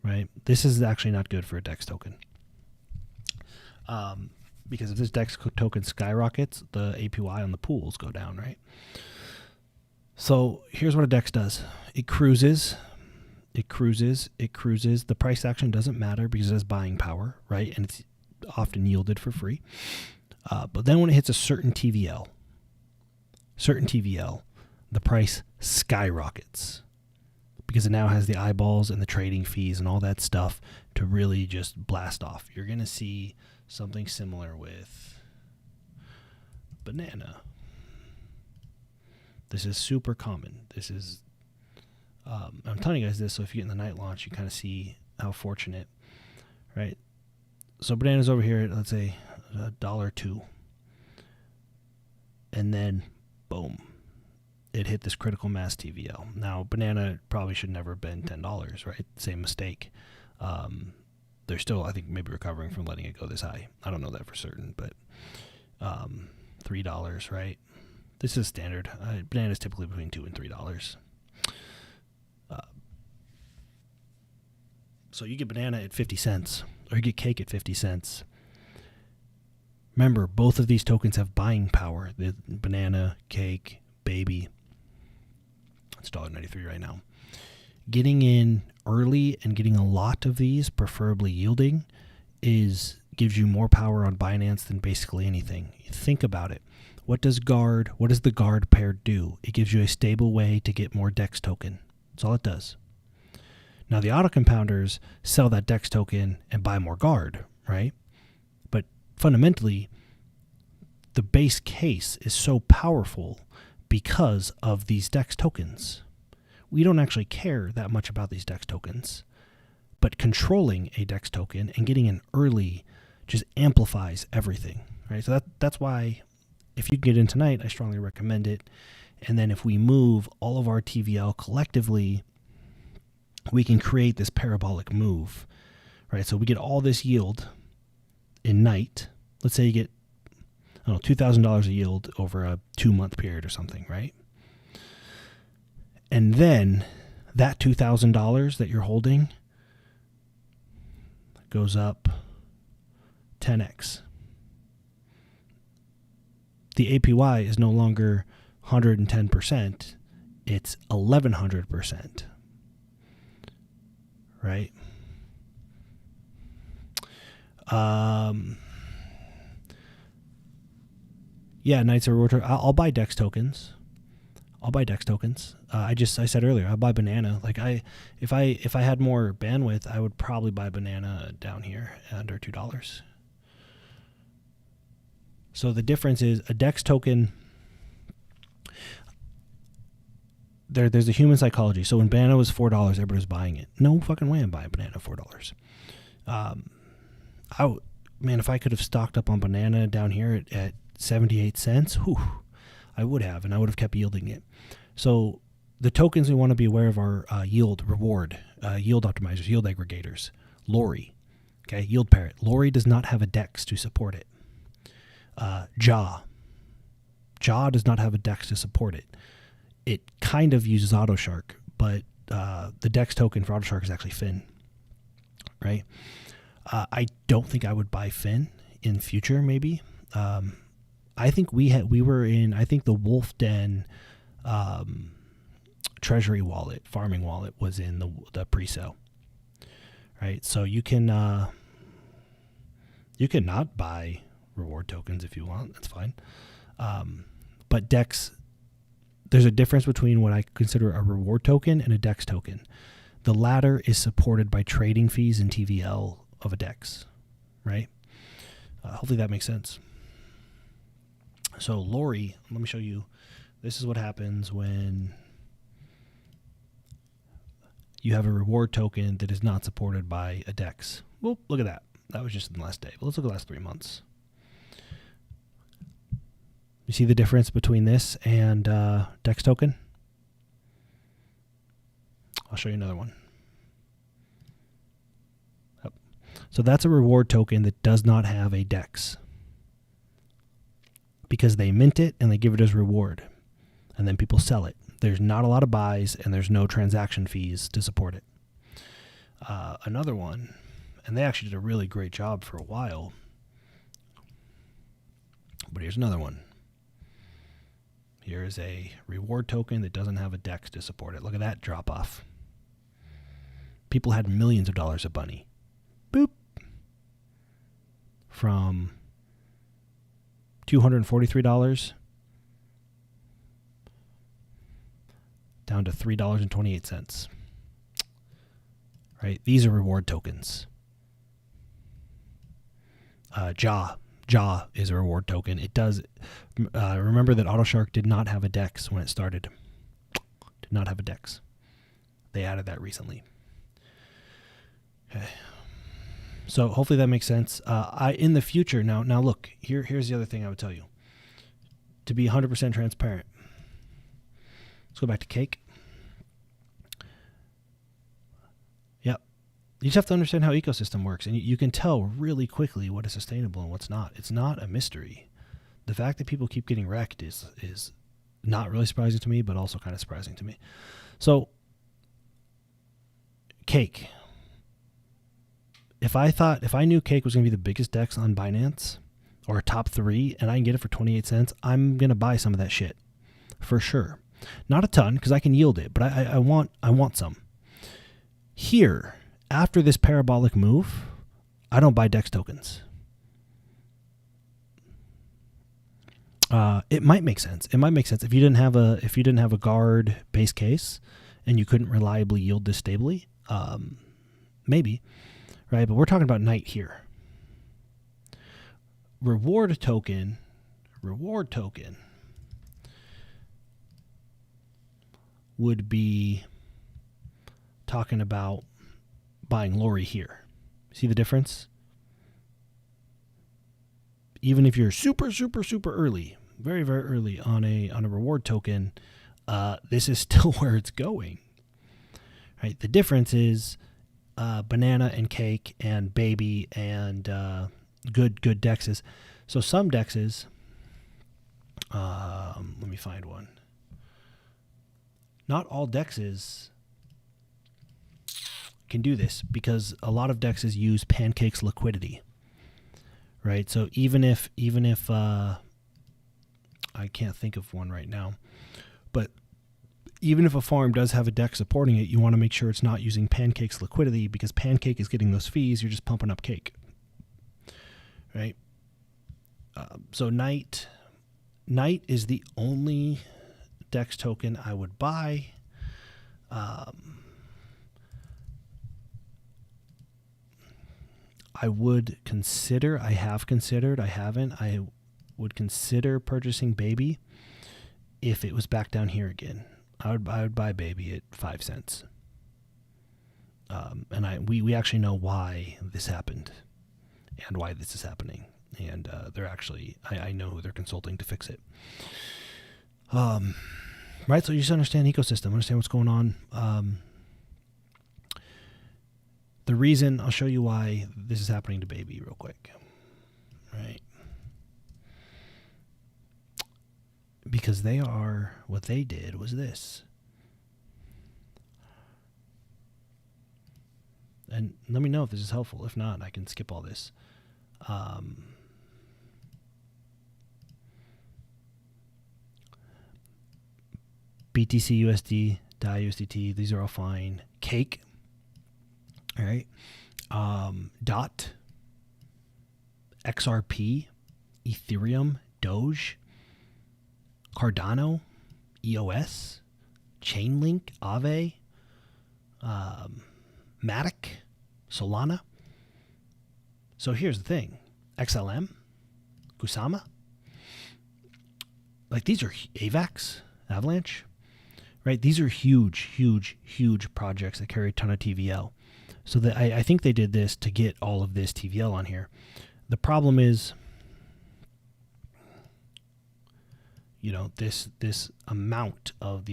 right? This is actually not good for a DEX token. Because if this DEX token skyrockets, the APY on the pools go down, right? So here's what a DEX does. It cruises. It cruises. The price action doesn't matter because it has buying power, right? And it's often yielded for free. But then when it hits a certain TVL, the price skyrockets because it now has the eyeballs and the trading fees and all that stuff to really just blast off. You're going to see something similar with banana. This is super common. This is, I'm telling you guys this, so if you get in the night launch, you kind of see how fortunate, right? So banana's over here at, let's say, $1.02. And then, boom, it hit this critical mass TVL. Now, banana probably should never have been $10, right? Same mistake. They're still, I think, maybe recovering from letting it go this high. I don't know that for certain, but $3, right? This is standard. Banana is typically between $2 and $3. So you get banana at 50 cents, or you get cake at 50 cents. Remember, both of these tokens have buying power. The banana, cake, baby. It's $1.93 right now. Getting in early and getting a lot of these, preferably yielding, gives you more power on Binance than basically anything. Think about it. What does the guard pair do? It gives you a stable way to get more DEX token. That's all it does. Now the auto compounders sell that DEX token and buy more guard, right? But fundamentally, the base case is so powerful because of these DEX tokens. We don't actually care that much about these DEX tokens, but controlling a DEX token and getting in early just amplifies everything, right? So that's why if you get in tonight, I strongly recommend it. And then if we move all of our TVL collectively, we can create this parabolic move, right? So we get all this yield in night. Let's say you get, I don't know, $2,000 a yield over a 2-month period or something, right? And then that $2,000 that you're holding goes up 10x. The APY is no longer 110%, it's 1,100%. Right? Yeah, Knights of Rotor. I'll buy DEX tokens. I said earlier, I'll buy banana. Like if I had more bandwidth, I would probably buy banana down here under $2. So the difference is a DEX token. there's a human psychology. So when banana was $4, everybody was buying it. No fucking way I'm buying banana at $4. Man, if I could have stocked up on banana down here at 78 cents, I would have, and I would have kept yielding it. So the tokens we want to be aware of are yield, reward, yield optimizers, yield aggregators, Lori, okay, yield parrot. Lori does not have a DEX to support it. Jaw does not have a DEX to support it. It kind of uses AutoShark, but the DEX token for AutoShark is actually Fin, right? I don't think I would buy Fin in future, maybe. I think we were in, I think the Wolfden Treasury wallet, farming wallet, was in the pre-sale, right? So you can not buy reward tokens if you want. That's fine. But DEX, there's a difference between what I consider a reward token and a DEX token. The latter is supported by trading fees and TVL of a DEX, right? Hopefully that makes sense. So Lori, let me show you. This is what happens when you have a reward token that is not supported by a DEX. Well, look at that. That was just in the last day. But let's look at the last 3 months. You see the difference between this and DEX token? I'll show you another one. Yep. So that's a reward token that does not have a DEX, because they mint it and they give it as reward, and then people sell it. There's not a lot of buys, and there's no transaction fees to support it. Another one, and they actually did a really great job for a while, but here's another one. Here's a reward token that doesn't have a DEX to support it. Look at that drop off. People had millions of dollars of Bunny. Boop. From $243 down to $3.28. Right? These are reward tokens. Jaw is a reward token. It does. Remember that AutoShark did not have a DEX when it started. Did not have a DEX. They added that recently. Okay. So hopefully that makes sense. In the future, now look, here's the other thing I would tell you. To be 100% transparent. Let's go back to cake. Yep. You just have to understand how ecosystem works, and you can tell really quickly what is sustainable and what's not. It's not a mystery. The fact that people keep getting wrecked is not really surprising to me, but also kind of surprising to me. So, cake. If I knew cake was going to be the biggest DEX on Binance, or a top 3, and I can get it for 28 cents, I'm going to buy some of that shit for sure. Not a ton, because I can yield it, but I want some. Here, after this parabolic move, I don't buy DEX tokens. It might make sense. It might make sense if you didn't have a guard base case and you couldn't reliably yield this stably. Maybe, right? But we're talking about night here. Reward token would be talking about buying Lori here. See the difference? Even if you're super, super, super early, very, very early on a reward token, this is still where it's going. Right? The difference is banana and cake and baby and good dexes. So some dexes, let me find one. Not all dexes can do this, because a lot of dexes use Pancake's liquidity. Right? So even if I can't think of one right now, but even if a farm does have a dex supporting it, you want to make sure it's not using Pancake's liquidity, because Pancake is getting those fees. You're just pumping up cake. Right? So Night is the only DEX token I would buy. I would consider, I would consider purchasing Baby if it was back down here again. I would buy baby at 5 cents. And we actually know why this happened and why this is happening. And they're actually, I know who they're consulting to fix it. Right, so you just understand the ecosystem, understand what's going on. The reason, I'll show you why this is happening to baby real quick. Right. Because what they did was this. And let me know if this is helpful. If not, I can skip all this. BTC, USD, DAI, USDT, these are all fine. Cake, all right. DOT, XRP, Ethereum, Doge, Cardano, EOS, Chainlink, Aave, Matic, Solana. So here's the thing. XLM, Kusama. Like these are AVAX, Avalanche. Right? These are huge, huge, huge projects that carry a ton of TVL. So I think they did this to get all of this TVL on here. The problem is, you know, this amount of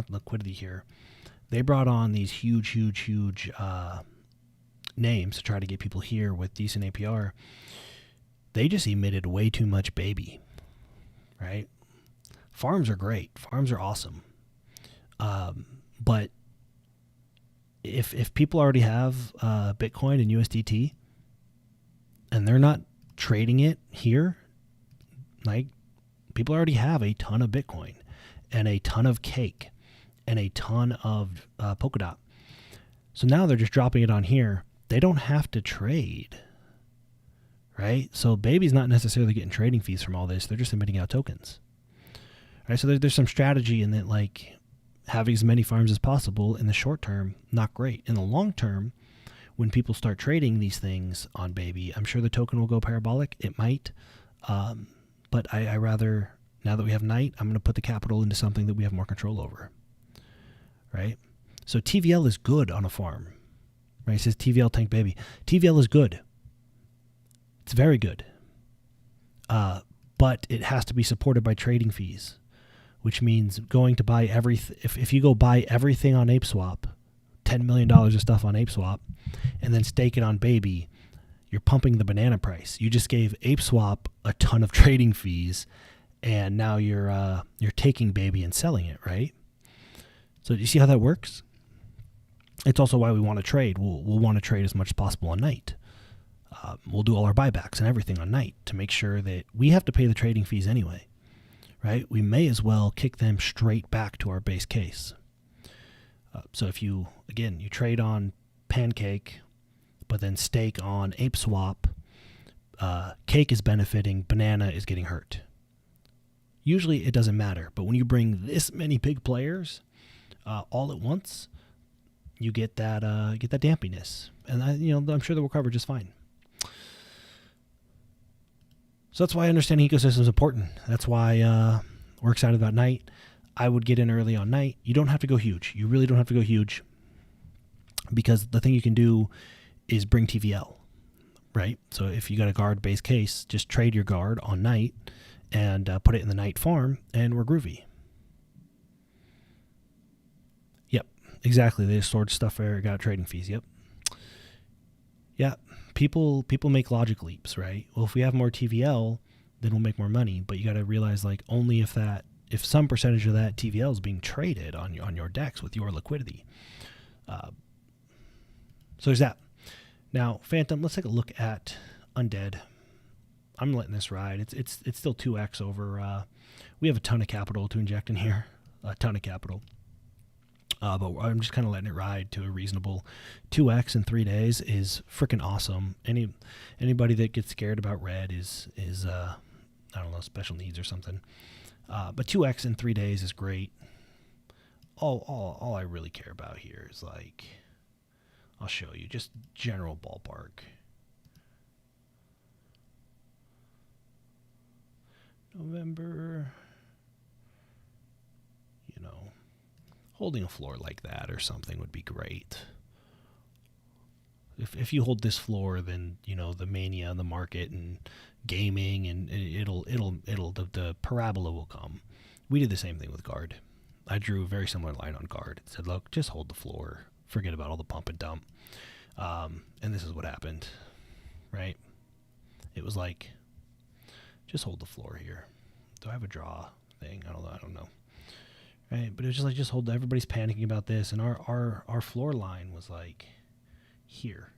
liquidity here. They brought on these huge names to try to get people here with decent APR. They just emitted way too much baby, right? Farms are great. Farms are awesome. But if people already have Bitcoin and USDT and they're not trading it here, like people already have a ton of Bitcoin and a ton of Cake and a ton of Polkadot. So now they're just dropping it on here. They don't have to trade, right? So baby's not necessarily getting trading fees from all this. They're just emitting out tokens, right? So there's some strategy in that, like having as many farms as possible in the short term, not great. In the long term, when people start trading these things on baby, I'm sure the token will go parabolic. It might. But I rather, now that we have Night, I'm going to put the capital into something that we have more control over, right? So TVL is good on a farm, right? It says TVL tank baby. TVL is good. It's very good. But it has to be supported by trading fees, which means going to buy if you go buy everything on ApeSwap, $10 million of stuff on ApeSwap, and then stake it on baby, you're pumping the banana price. You just gave ApeSwap a ton of trading fees, and now you're taking baby and selling it, right? So do you see how that works? It's also why we want to trade. We'll want to trade as much as possible on Night. We'll do all our buybacks and everything on Night to make sure that we have to pay the trading fees anyway, right? We may as well kick them straight back to our base case. So if you trade on Pancake, but then stake on ApeSwap, Cake is benefiting, Banana is getting hurt. Usually it doesn't matter, but when you bring this many big players all at once, you get that dampiness, and I'm sure that will cover just fine. So that's why understanding ecosystem is important. That's why we're excited about Night. I would get in early on Night. You don't have to go huge. You really don't have to go huge, because the thing you can do is bring TVL, right? So if you got a guard base case, just trade your guard on Night and put it in the Night farm, and we're groovy. Yep, exactly. They just stored stuff there, got trading fees. Yep. Yeah, people make logic leaps, right? Well, if we have more TVL, then we'll make more money. But you got to realize, like, only if some percentage of that TVL is being traded on your DEX with your liquidity. So there's that. Now, Phantom, let's take a look at Undead. I'm letting this ride. It's still 2x over. We have a ton of capital to inject in here, a ton of capital. But I'm just kind of letting it ride to a reasonable 2x in 3 days is freaking awesome. Anybody that gets scared about red is I don't know, special needs or something. But 2x in 3 days is great. All I really care about here is, like, I'll show you just general ballpark. November, holding a floor like that or something would be great. If you hold this floor, then the mania in the market and gaming, and the parabola will come. We did the same thing with guard. I drew a very similar line on guard. It said, look, just hold the floor. Forget about all the pump and dump. And this is what happened, right? It was like, just hold the floor here. Do I have a draw thing? I don't know. Right? But it was just like, just hold. Everybody's panicking about this, and our floor line was like here.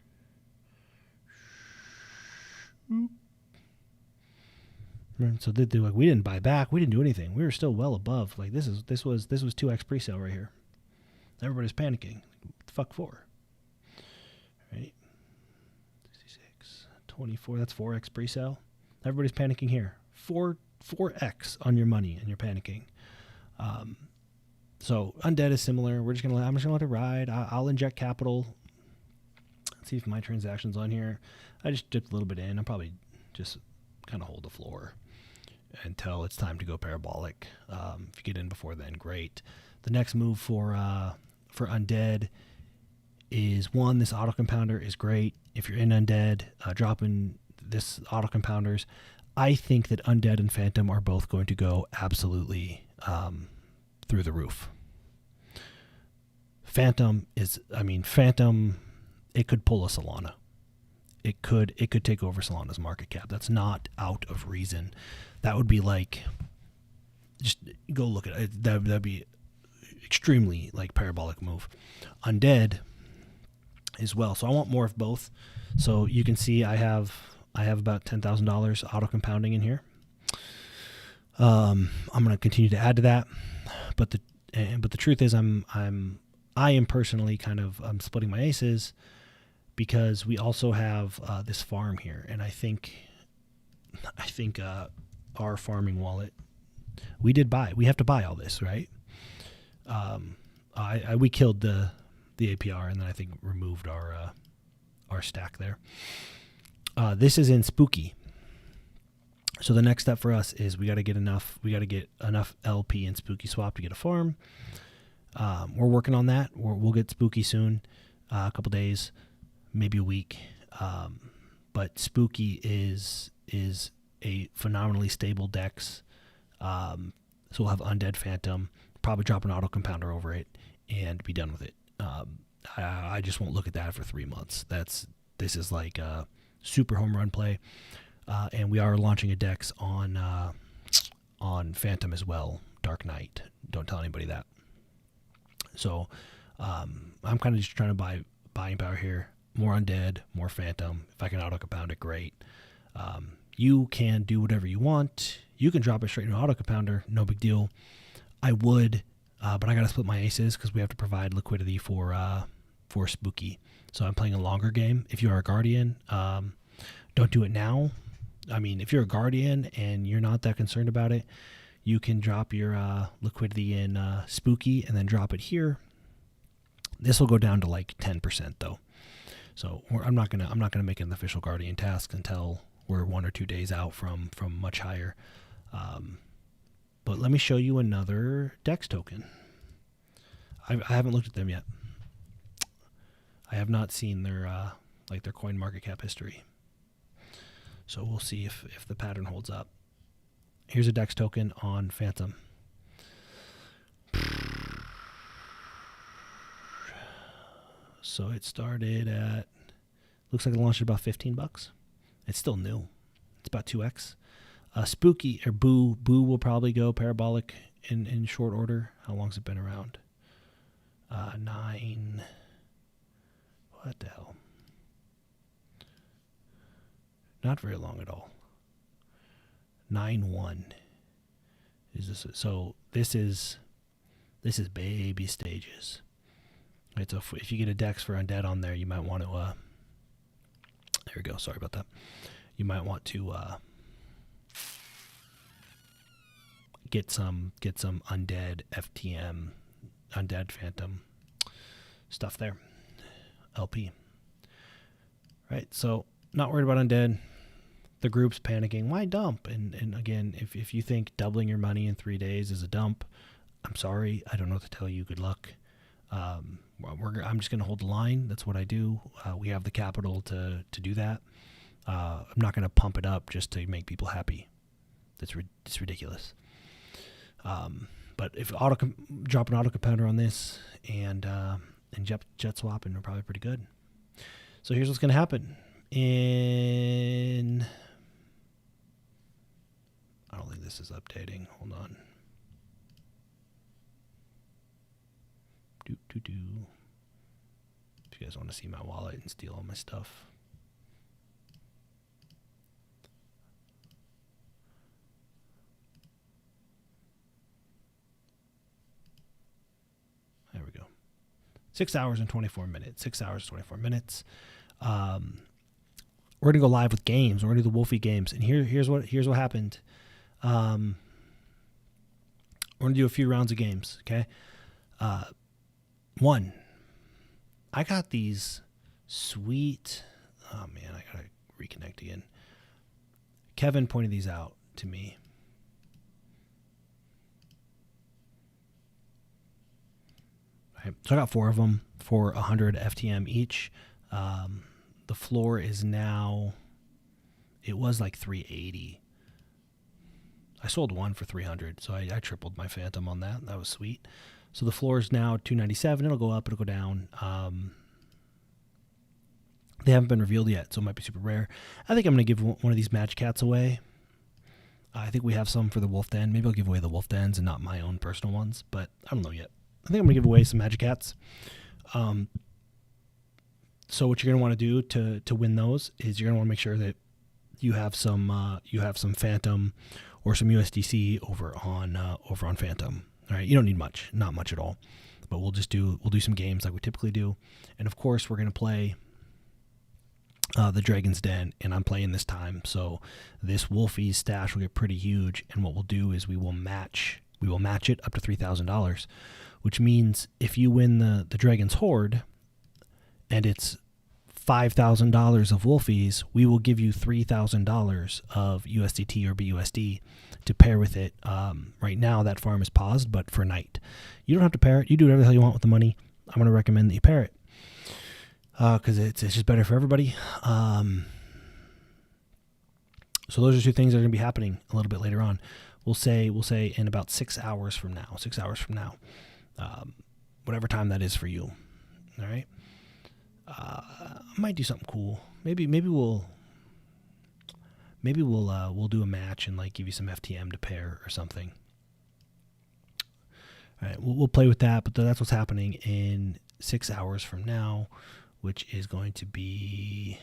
So we didn't buy back. We didn't do anything. We were still well above. Like this was 2x pre-sale right here. Everybody's panicking. What the fuck for? Right? 66, 24. That's 4x pre-sale. Everybody's panicking here. 4x on your money, and you're panicking. So Undead is similar. I'm just gonna let it ride. I'll inject capital. Let's see if my transaction's on here. I just dipped a little bit in. I'll probably just kind of hold the floor until it's time to go parabolic. If you get in before then, great. The next move for Undead is one. This auto compounder is great. If you're in Undead, dropping this auto compounders, I think that Undead and Phantom are both going to go absolutely through the roof. Phantom, it could pull a Solana. It could take over Solana's market cap. That's not out of reason. That would be like, just go look at it. That'd be extremely like parabolic move. Undead as well. So I want more of both. So you can see I have about $10,000 auto compounding in here. I'm going to continue to add to that, but the truth is I am personally I'm splitting my aces because we also have this farm here, and I think our farming wallet, we have to buy all this, right? We killed the APR, and then I think removed our stack there. This is in Spooky. So the next step for us is we got to get enough LP in Spooky Swap to get a farm. We're working on that. We'll get Spooky soon, a couple days, maybe a week. But Spooky is a phenomenally stable dex. So we'll have Undead Phantom, probably drop an auto compounder over it, and be done with it. I just won't look at that for 3 months. This is like a super home run play. And we are launching a dex on Phantom as well, Dark Knight. Don't tell anybody that. So I'm kind of just trying to buy buying power here. More Undead, more Phantom. If I can auto compound it, great. You can do whatever you want. You can drop it straight into auto compounder, no big deal. I would, but I got to split my aces because we have to provide liquidity for Spooky. So I'm playing a longer game. If you are a Guardian, don't do it now. I mean, if you're a Guardian and you're not that concerned about it, you can drop your liquidity in Spooky and then drop it here. This will go down to like 10% though. So I'm not gonna make an official Guardian task until we're 1 or 2 days out from much higher. But let me show you another DEX token. I haven't looked at them yet. I have not seen their coin market cap history. So we'll see if the pattern holds up. Here's a DEX token on Phantom. So it started at, looks like it launched at about $15. It's still new. It's about 2x. Spooky or Boo will probably go parabolic in short order. How long's it been around? 9. What the hell? Not very long at all. 9-1 is this. So this is baby stages. Right, so if you get a DEX for Undead on there, you might want to. There we go. Sorry about that. You might want to get some Undead FTM, Undead Phantom stuff there. LP. Right. So not worried about Undead. The group's panicking. Why dump? And again, if you think doubling your money in 3 days is a dump, I'm sorry. I don't know what to tell you. Good luck. I'm just going to hold the line. That's what I do. We have the capital to do that. I'm not going to pump it up just to make people happy. It's ridiculous. But if drop an auto compounder on this and jet swap, and we're probably pretty good. So here's what's going to happen. I don't think this is updating. Hold on. If you guys want to see my wallet and steal all my stuff. There we go. 6 hours and 24 minutes. 6 hours and 24 minutes. We're gonna go live with games. We're gonna do the Wolfie games, and here's what happened. We're gonna do a few rounds of games. Okay. One. I got these sweet. Oh man, I gotta reconnect again. Kevin pointed these out to me. Right. So I got 4 of them for 100 FTM each. The floor is now, it was like 380. I sold one for 300, so I tripled my Phantom on that. That was sweet. So the floor is now 297. It'll go up, it'll go down. They haven't been revealed yet, so it might be super rare. I think I'm going to give one of these Match Cats away. I think we have some for the Wolfden. Maybe I'll give away the Wolfdens and not my own personal ones, but I don't know yet. I think I'm going to give away some Magic Cats. So what you're going to want to do to win those is you're going to want to make sure that you have some Phantom or some USDC over on Phantom. All right, you don't need much, not much at all, but we'll do some games like we typically do, and of course we're going to play the Dragon's Den, and I'm playing this time, so this Wolfie's stash will get pretty huge, and what we'll do is we will match it up to $3,000, which means if you win the Dragon's Hoard and it's $5,000 of Wolfies, we will give you $3,000 of USDT or BUSD to pair with it. Right now that farm is paused, but for night. You don't have to pair it. You do whatever the hell you want with the money. I'm going to recommend that you pair it because it's just better for everybody. So those are 2 things that are going to be happening a little bit later on. We'll say in about 6 hours from now. 6 hours from now. Whatever time that is for you. All right. I might do something cool. Maybe we'll do a match and like give you some FTM to pair or something. All right, we'll play with that, but that's what's happening in 6 hours from now, which is going to be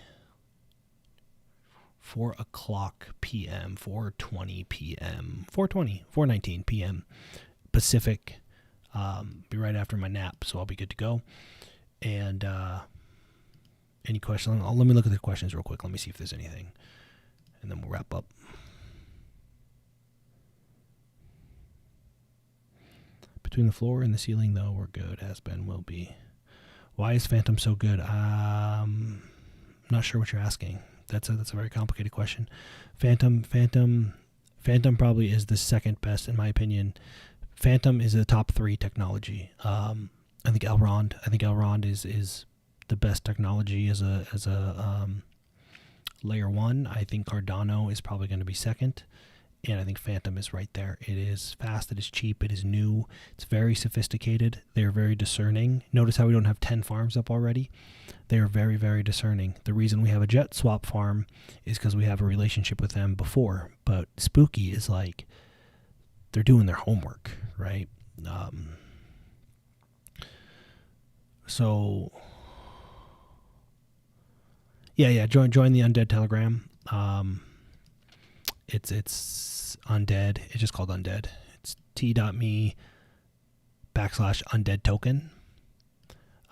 4:00 p.m., 4:20 p.m., 4:19 p.m. Pacific. Be right after my nap, so I'll be good to go. And any questions? Let me look at the questions real quick. Let me see if there's anything, and then we'll wrap up. Between the floor and the ceiling, though, we're good. Has been, will be. Why is Phantom so good? I'm not sure what you're asking. That's a very complicated question. Phantom probably is the second best in my opinion. Phantom is a top 3 technology. I think Elrond is the best technology as a layer 1. I think Cardano is probably going to be second, and I think Phantom is right there. It is fast, it is cheap, it is new, it's very sophisticated. They're very discerning. Notice how we don't have 10 farms up already. They are very, very discerning. The reason we have a jet swap farm is because we have a relationship with them before, but Spooky is like they're doing their homework, right? So yeah, join the Undead Telegram. It's Undead. It's just called Undead. It's t.me/Undead token.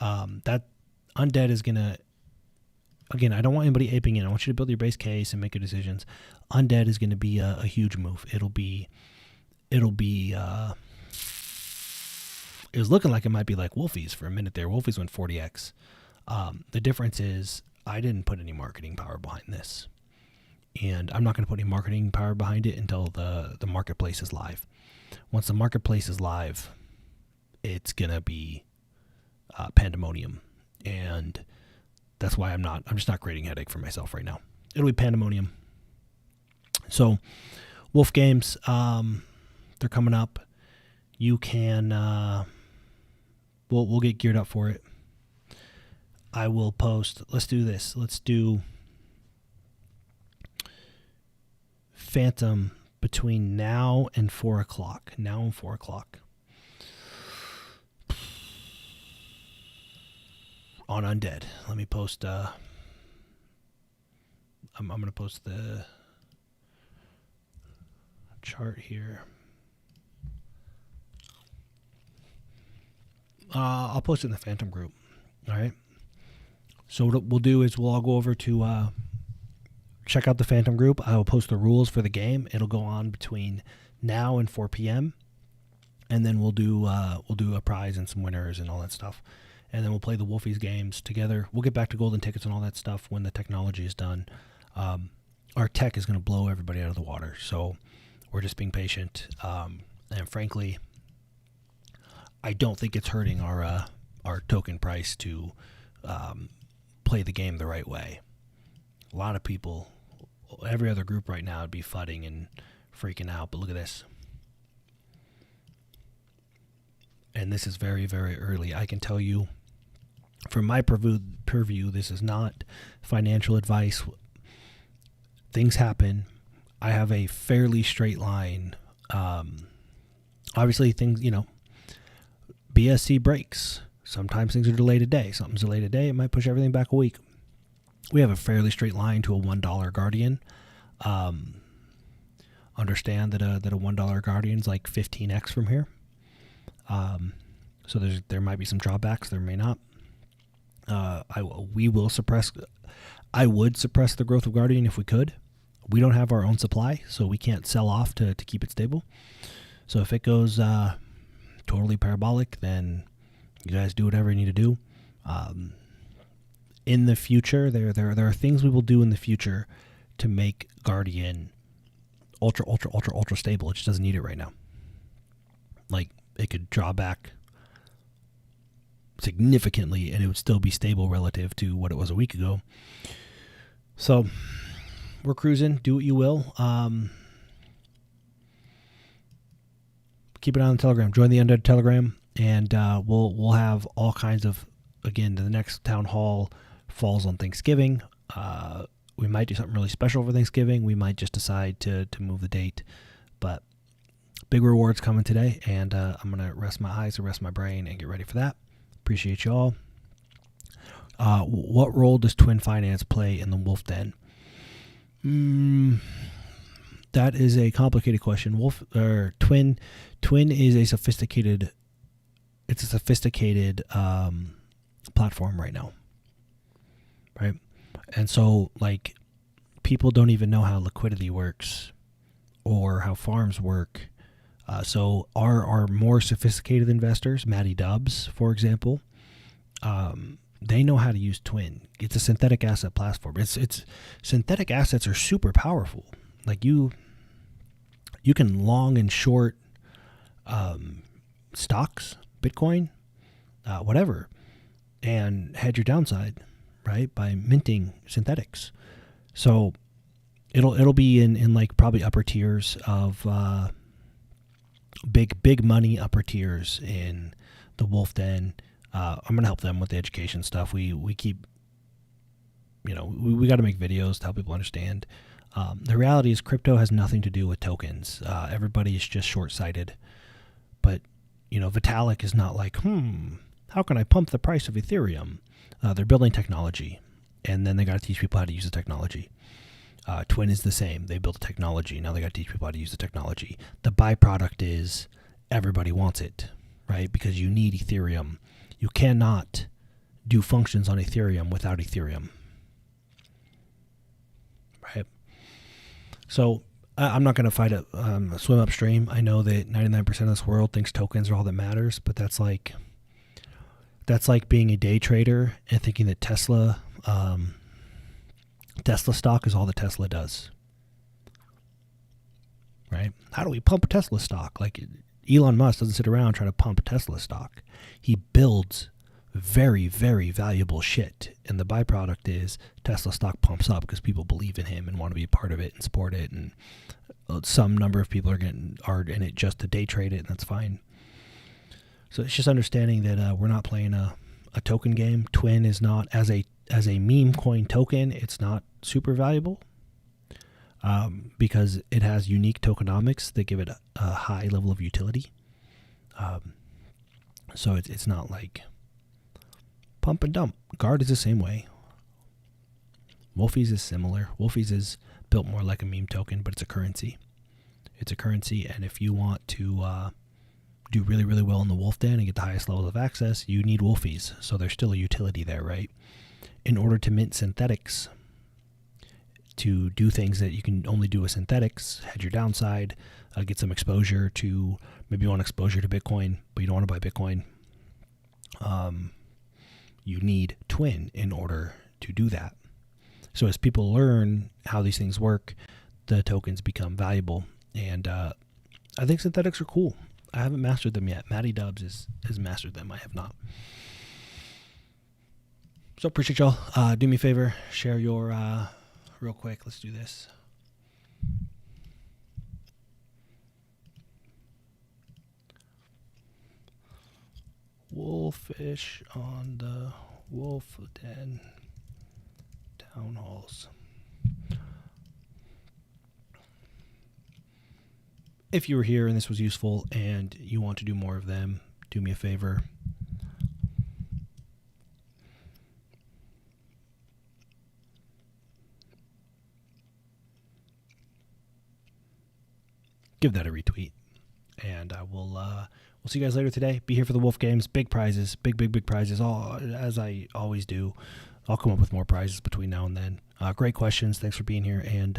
That Undead is gonna, again, I don't want anybody aping in. I want you to build your base case and make your decisions. Undead is gonna be a huge move. It was looking like it might be like Wolfies for a minute there. Wolfies went 40x. The difference is I didn't put any marketing power behind this. and I'm not going to put any marketing power behind it until the marketplace is live. Once the marketplace is live, it's going to be pandemonium, and that's why I'm just not creating a headache for myself right now. It'll be pandemonium. So Wolf games, they're coming up. You can we'll get geared up for it. I will post. Let's do this. Let's do Phantom between now and 4 o'clock. Now and 4 o'clock. On Undead. Let me post. I'm going to post the chart here. I'll post it in the Phantom group. All right. So what we'll do is we'll all go over to check out the Phantom group. I will post the rules for the game. It'll go on between now and 4 p.m. And then we'll do a prize and some winners and all that stuff. And then we'll play the Wolfies games together. We'll get back to golden tickets and all that stuff when the technology is done. Our tech is going to blow everybody out of the water. So we're just being patient. And frankly, I don't think it's hurting our token price to play the game the right way. A lot of people, every other group right now would be fudding and freaking out. But look at this. And this is very, very early. I can tell you from my purview, this is not financial advice. Things happen. I have a fairly straight line. Obviously, things, BSC breaks. Sometimes things are delayed a day. Something's delayed a day. It might push everything back a week. We have a fairly straight line to a $1 Guardian. Understand that a $1 Guardian is like 15x from here. So there might be some drawbacks. There may not. I would suppress the growth of Guardian if we could. We don't have our own supply, so we can't sell off to keep it stable. So if it goes totally parabolic, then you guys do whatever you need to do. In the future, there are things we will do in the future to make Guardian ultra stable. It just doesn't need it right now. Like, it could draw back significantly and it would still be stable relative to what it was a week ago. So we're cruising. Do what you will. Keep it on the Telegram. Join the Undead Telegram, and we'll have all kinds of, again, the next town hall falls on Thanksgiving. We might do something really special for Thanksgiving. We might just decide to move the date, but big rewards coming today, and I'm going to rest my eyes and rest my brain and get ready for that. Appreciate you all. What role does Twin Finance play in the Wolfden? That is a complicated question. Twin is a sophisticated platform right now, right? And so, like, people don't even know how liquidity works or how farms work. So our more sophisticated investors, Matty Dubs, for example, they know how to use Twin. It's a synthetic asset platform. It's synthetic assets are super powerful. Like, you can long and short stocks, Bitcoin, whatever, and hedge your downside, right, by minting synthetics. So it'll be in like probably upper tiers of big money upper tiers in the Wolfden. I'm gonna help them with the education stuff. We keep, we got to make videos to help people understand. The reality is crypto has nothing to do with tokens. Everybody is just short-sighted. But, Vitalik is not like, how can I pump the price of Ethereum? They're building technology, and then they got to teach people how to use the technology. Twin is the same. They built technology. Now they got to teach people how to use the technology. The byproduct is everybody wants it, right? Because you need Ethereum. You cannot do functions on Ethereum without Ethereum, right? So I'm not going to fight swim upstream. I know that 99% of this world thinks tokens are all that matters, but that's like being a day trader and thinking that Tesla stock is all that Tesla does. right? How do we pump Tesla stock? Like, Elon Musk doesn't sit around trying to pump Tesla stock. He builds very, very valuable shit, and the byproduct is Tesla stock pumps up because people believe in him and want to be a part of it and support it, and some number of people are in it just to day trade it, and that's fine. So it's just understanding that we're not playing a token game. Twin is not, as a meme coin token, it's not super valuable because it has unique tokenomics that give it a high level of utility. So it's not like pump and dump. Guard is the same way. Wolfies is similar. Wolfies is built more like a meme token, but it's a currency. It's a currency, and if you want to do really, really well in the Wolfden and get the highest levels of access, you need Wolfies. So there's still a utility there, right? In order to mint synthetics, to do things that you can only do with synthetics, hedge your downside, get some exposure to, maybe you want exposure to Bitcoin, but you don't want to buy Bitcoin. You need Twin in order to do that. So as people learn how these things work, the tokens become valuable. And I think synthetics are cool. I haven't mastered them yet. Matty Dubs has mastered them. I have not. So appreciate y'all. Do me a favor. Share your... real quick. Let's do this. Wolfish on the Wolfden town halls. If you were here and this was useful and you want to do more of them, do me a favor. Give that a retweet. And I will we'll see you guys later today. Be here for the Wolf Games. Big prizes. Big prizes. All as I always do. I'll come up with more prizes between now and then. Great questions. Thanks for being here. And